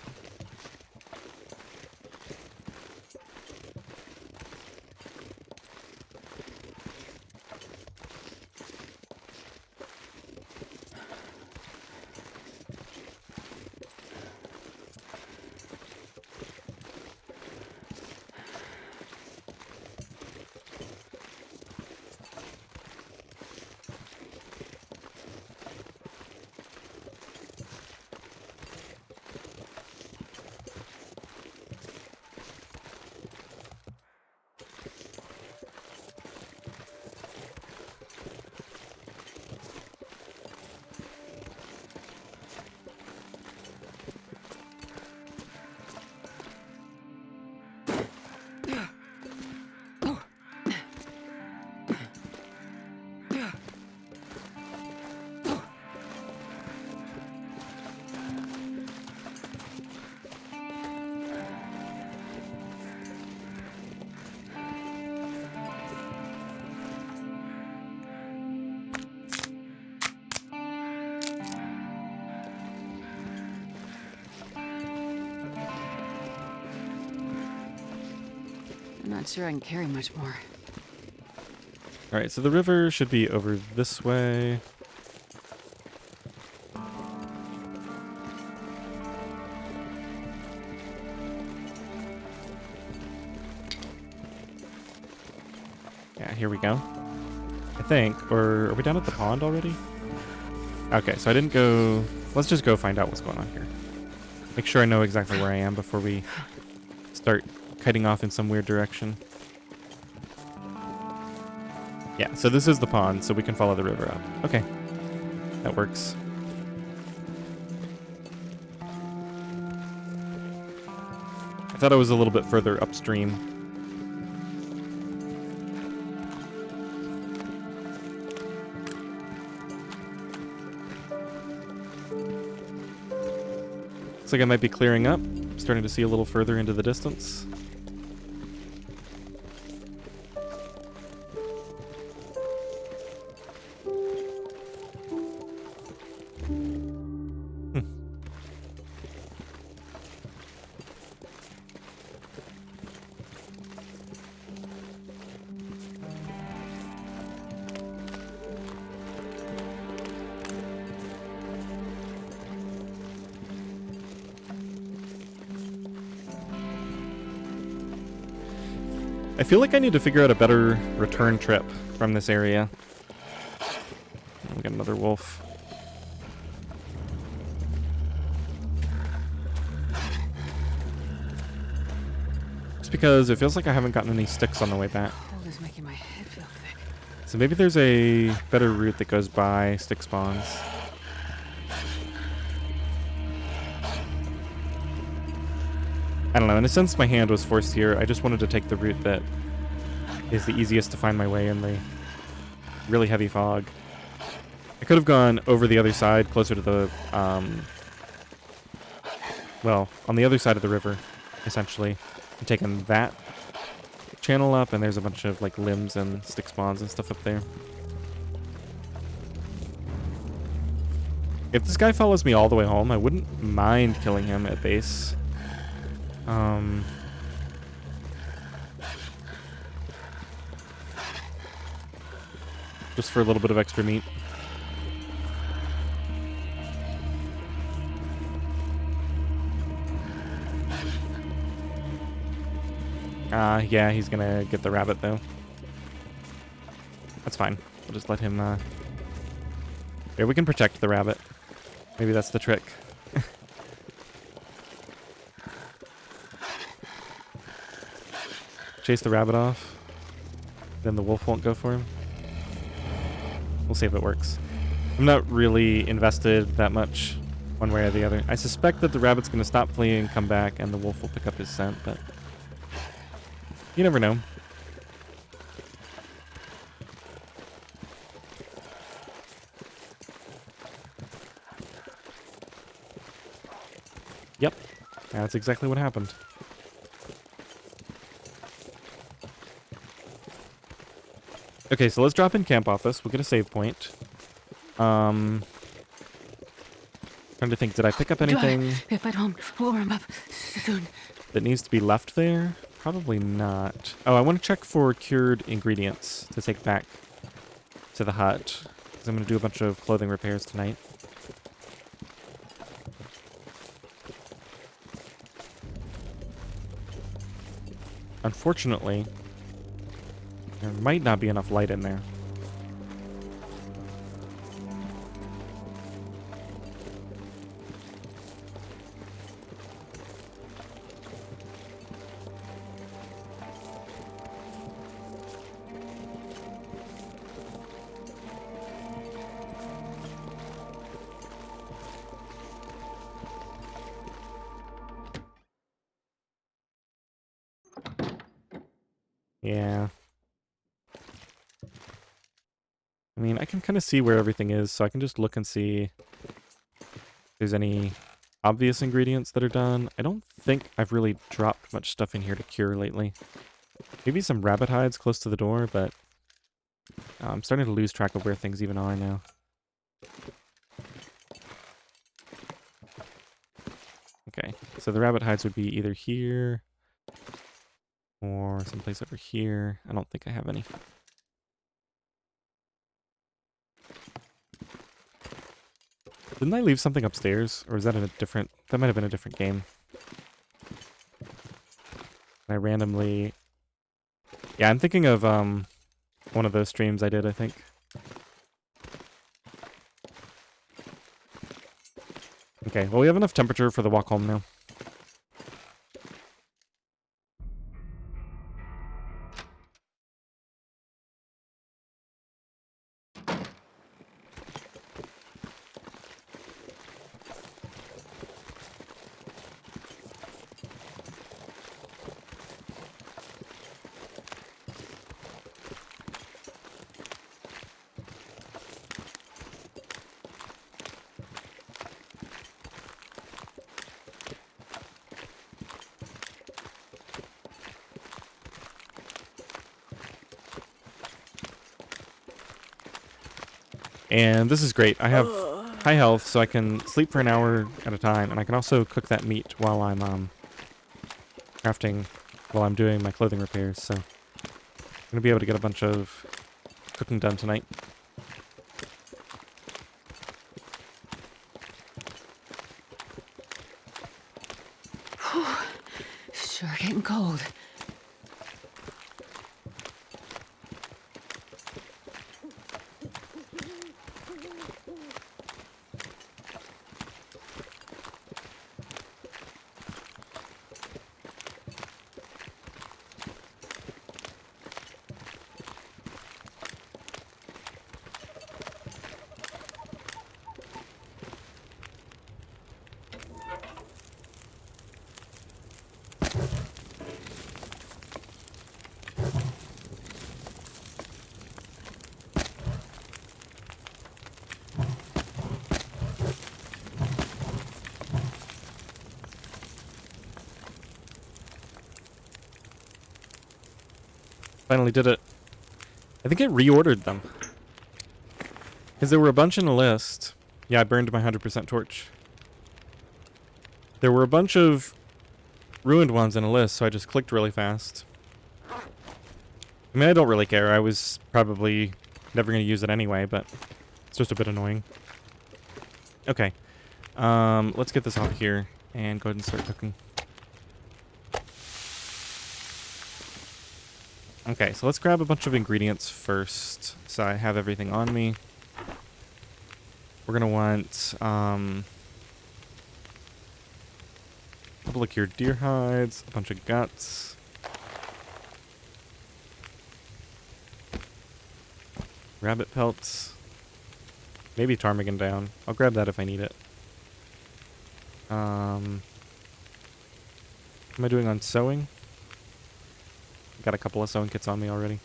S2: not sure I can carry much more.
S1: Alright, so the river should be over this way. Yeah, here we go. I think. Or are we down at the pond already? Okay, so I didn't go... Let's just go find out what's going on here. Make sure I know exactly where I am before we start kiting off in some weird direction. Yeah, so this is the pond, so we can follow the river up. Okay, that works. I thought I was a little bit further upstream. Looks like I might be clearing up. Starting to see a little further into the distance. I feel like I need to figure out a better return trip from this area. We got another wolf. Just because it feels like I haven't gotten any sticks on the way back.
S2: Cold is making my head feel thick.
S1: So maybe there's a better route that goes by stick spawns. I don't know, in a sense my hand was forced here. I just wanted to take the route that is the easiest to find my way in the really heavy fog. I could have gone over the other side, closer to the, well, on the other side of the river, essentially, and taken that channel up, and there's a bunch of, like, limbs and stick spawns and stuff up there. If this guy follows me all the way home, I wouldn't mind killing him at base. Just for a little bit of extra meat. Yeah, he's gonna get the rabbit, though. That's fine. We'll just let him, Here, we can protect the rabbit. Maybe that's the trick. Chase the rabbit off. Then the wolf won't go for him. We'll see if it works. I'm not really invested that much one way or the other. I suspect that the rabbit's going to stop fleeing, come back, and the wolf will pick up his scent, but you never know. Yep, that's exactly what happened. Okay, so let's drop in camp office. We'll get a save point. Trying to think, did I pick up anything
S2: If at home, we'll warm up soon.
S1: that needs to be left there? Probably not. Oh, I want to check for cured ingredients to take back to the hut, because I'm going to do a bunch of clothing repairs tonight. Unfortunately, there might not be enough light in there. Yeah. I mean, I can kind of see where everything is, so I can just look and see if there's any obvious ingredients that are done. I don't think I've really dropped much stuff in here to cure lately. Maybe some rabbit hides close to the door, but I'm starting to lose track of where things even are now. Okay, so the rabbit hides would be either here Or someplace over here. I don't think I have any. Didn't I leave something upstairs? Or is that in a different... That might have been a different game. I randomly... Yeah, I'm thinking of one of those streams I did, I think. Okay, well we have enough temperature for the walk home now. And this is great. I have high health, so I can sleep for an hour at a time, and I can also cook that meat while I'm crafting, while I'm doing my clothing repairs, so I'm gonna be able to get a bunch of cooking done tonight.
S2: Sure getting cold.
S1: Finally did it. I think it reordered them. Because there were a bunch in the list. Yeah, I burned my 100% torch. There were a bunch of ruined ones in a list, so I just clicked really fast. I mean, I don't really care. I was probably never going to use it anyway, but it's just a bit annoying. Okay. Let's get this off here and go ahead and start cooking. Okay, so let's grab a bunch of ingredients first, so I have everything on me. We're gonna want a couple of cured deer hides, a bunch of guts, rabbit pelts, maybe ptarmigan down. I'll grab that if I need it. What am I doing on sewing? Got a couple of sewing kits on me already.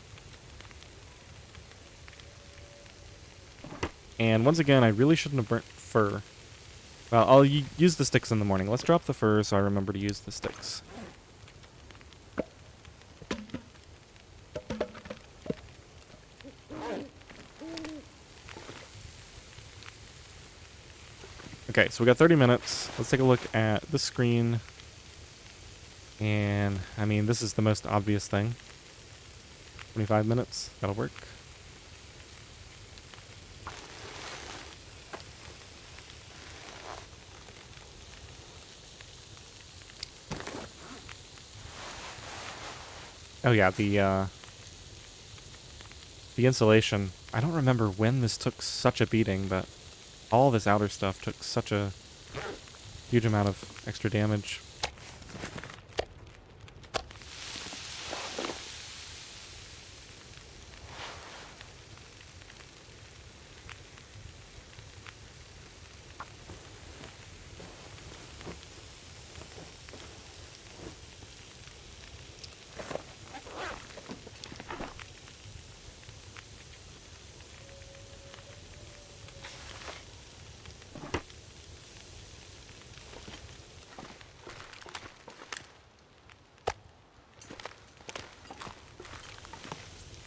S1: And once again, I really shouldn't have burnt fur. Well, I'll use the sticks in the morning. Let's drop the fur so I remember to use the sticks. Okay, so we got 30 minutes. Let's take a look at the screen. And, I mean, this is the most obvious thing. 25 minutes. That'll work. Oh yeah, the insulation. I don't remember when this took such a beating, but all this outer stuff took such a huge amount of extra damage.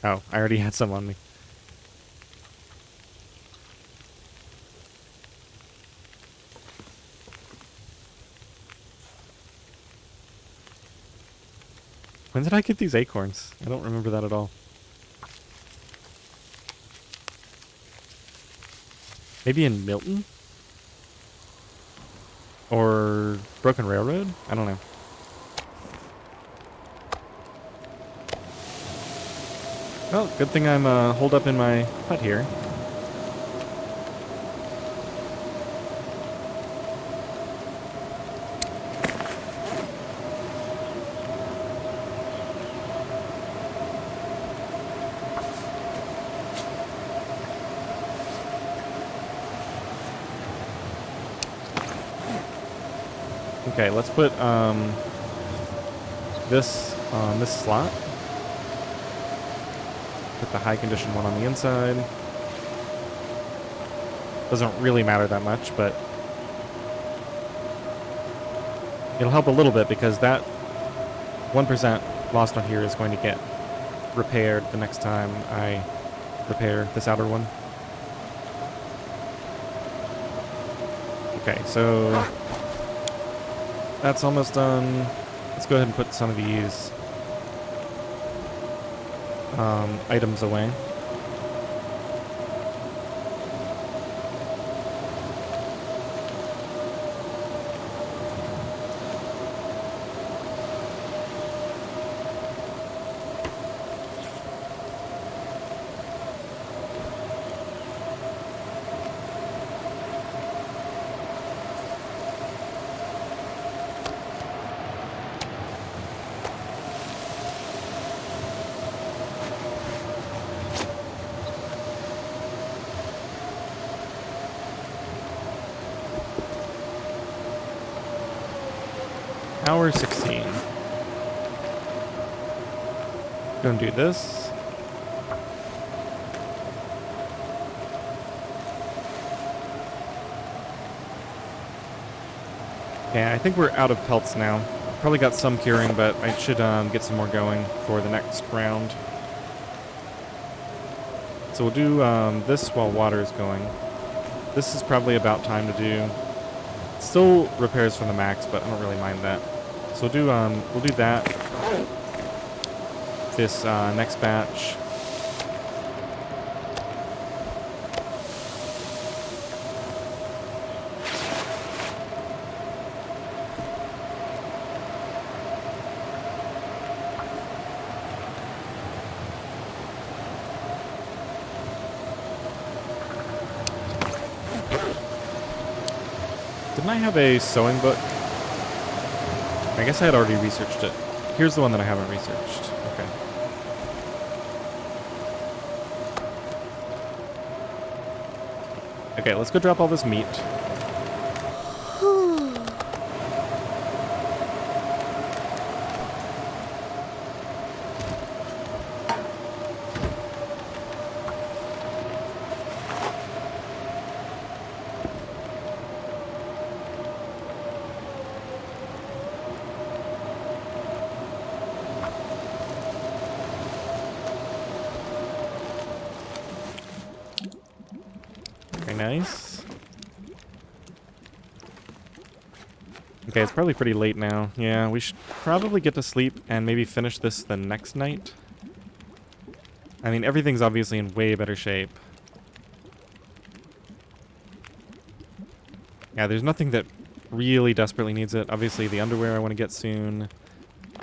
S1: Oh, I already had some on me. When did I get these acorns? I don't remember that at all. Maybe in Milton? Or Broken Railroad? I don't know. Well, good thing I'm holed up in my hut here. Okay, let's put this on this slot. Put the high condition one on the inside. Doesn't really matter that much, but it'll help a little bit because that 1% lost on here is going to get repaired the next time I repair this outer one. Okay, so that's almost done. Let's go ahead and put some of these items away. Hour 16. Go and do this. Yeah, I think we're out of pelts now. Probably got some curing, but I should get some more going for the next round. So we'll do this while water is going. This is probably about time to do. Still repairs from the max, but I don't really mind that. So we'll do that. This next batch. Didn't I have a sewing book? I guess I had already researched it. Here's the one that I haven't researched. Okay. Okay, let's go drop all this meat. Nice. Okay, it's probably pretty late now. Yeah, we should probably get to sleep and maybe finish this the next night. I mean, everything's obviously in way better shape. Yeah, there's nothing that really desperately needs it. Obviously, the underwear I want to get soon.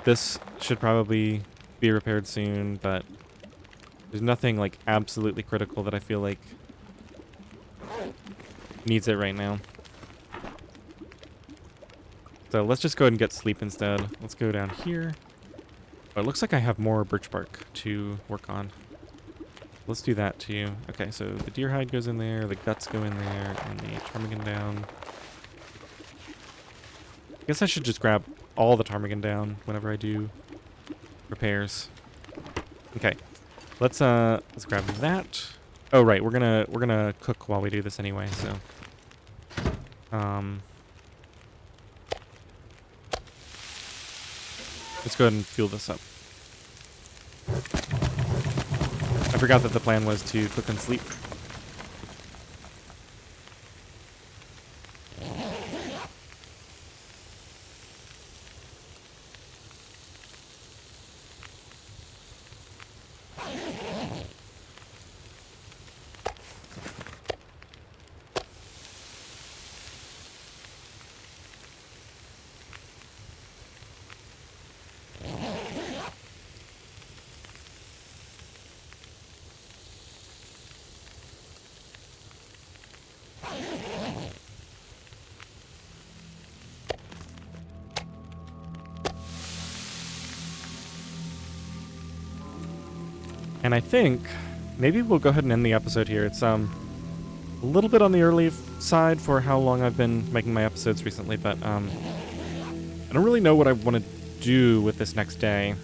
S1: This should probably be repaired soon, but there's nothing, like, absolutely critical that I feel like needs it right now. So let's just go ahead and get sleep instead. Let's go down here. Oh, it looks like I have more birch bark to work on. Let's do that too. Okay, so the deer hide goes in there, the guts go in there, and the ptarmigan down. I guess I should just grab all the ptarmigan down whenever I do repairs. Okay, let's grab that. Oh right, we're gonna cook while we do this anyway, so let's go ahead and fuel this up. I forgot that the plan was to cook and sleep. And I think maybe we'll go ahead and end the episode here. It's a little bit on the early side for how long I've been making my episodes recently, but I don't really know what I want to do with this next day.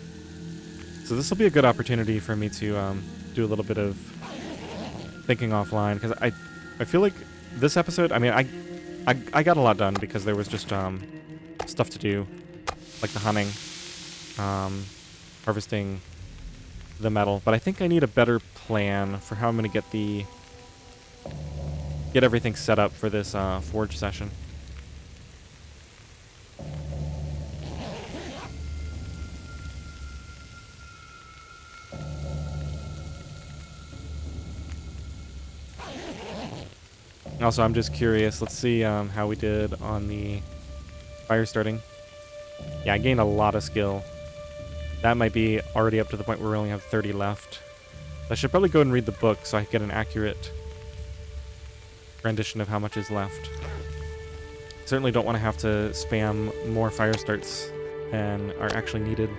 S1: So this will be a good opportunity for me to do a little bit of thinking offline, because I feel like this episode, I mean, I got a lot done because there was just stuff to do, like the hunting, harvesting the metal, but I think I need a better plan for how I'm going to get everything set up for this forge session. Also, I'm just curious. Let's see how we did on the fire starting. Yeah, I gained a lot of skill. That might be already up to the point where we only have 30 left. I should probably go and read the book so I can get an accurate rendition of how much is left. Certainly don't want to have to spam more fire starts than are actually needed.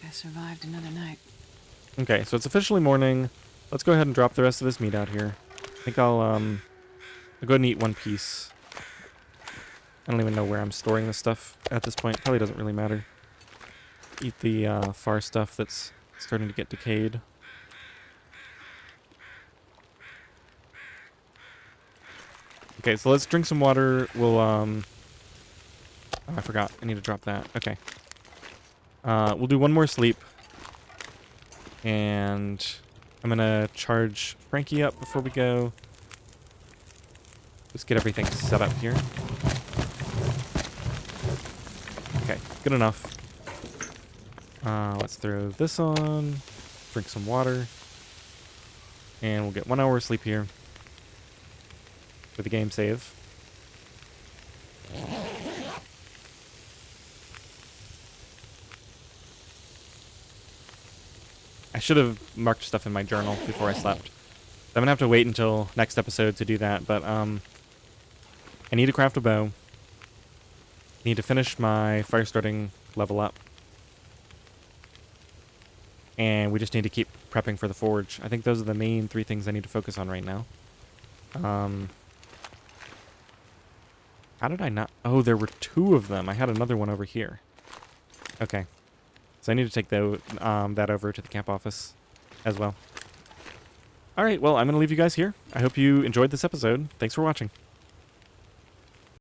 S2: I survived another night.
S1: Okay, so it's officially morning. Let's go ahead and drop the rest of this meat out here. I think I'll go ahead and eat one piece. I don't even know where I'm storing this stuff at this point. Probably doesn't really matter. Eat the far stuff that's starting to get decayed. Okay, so let's drink some water. We'll oh, I forgot. I need to drop that. Okay. We'll do one more sleep. And I'm gonna charge Frankie up before we go. Just get everything set up here. Okay, good enough. Let's throw this on. Drink some water. And we'll get 1 hour of sleep here. For the game save. I should have marked stuff in my journal before I slept. I'm gonna have to wait until next episode to do that, but I need to craft a bow. Need to finish my fire starting level up. And we just need to keep prepping for the forge. I think those are the main 3 things I need to focus on right now. How did I not... Oh, there were 2 of them. I had another one over here. Okay. So I need to take that over to the camp office as well. Alright, well, I'm going to leave you guys here. I hope you enjoyed this episode. Thanks for watching.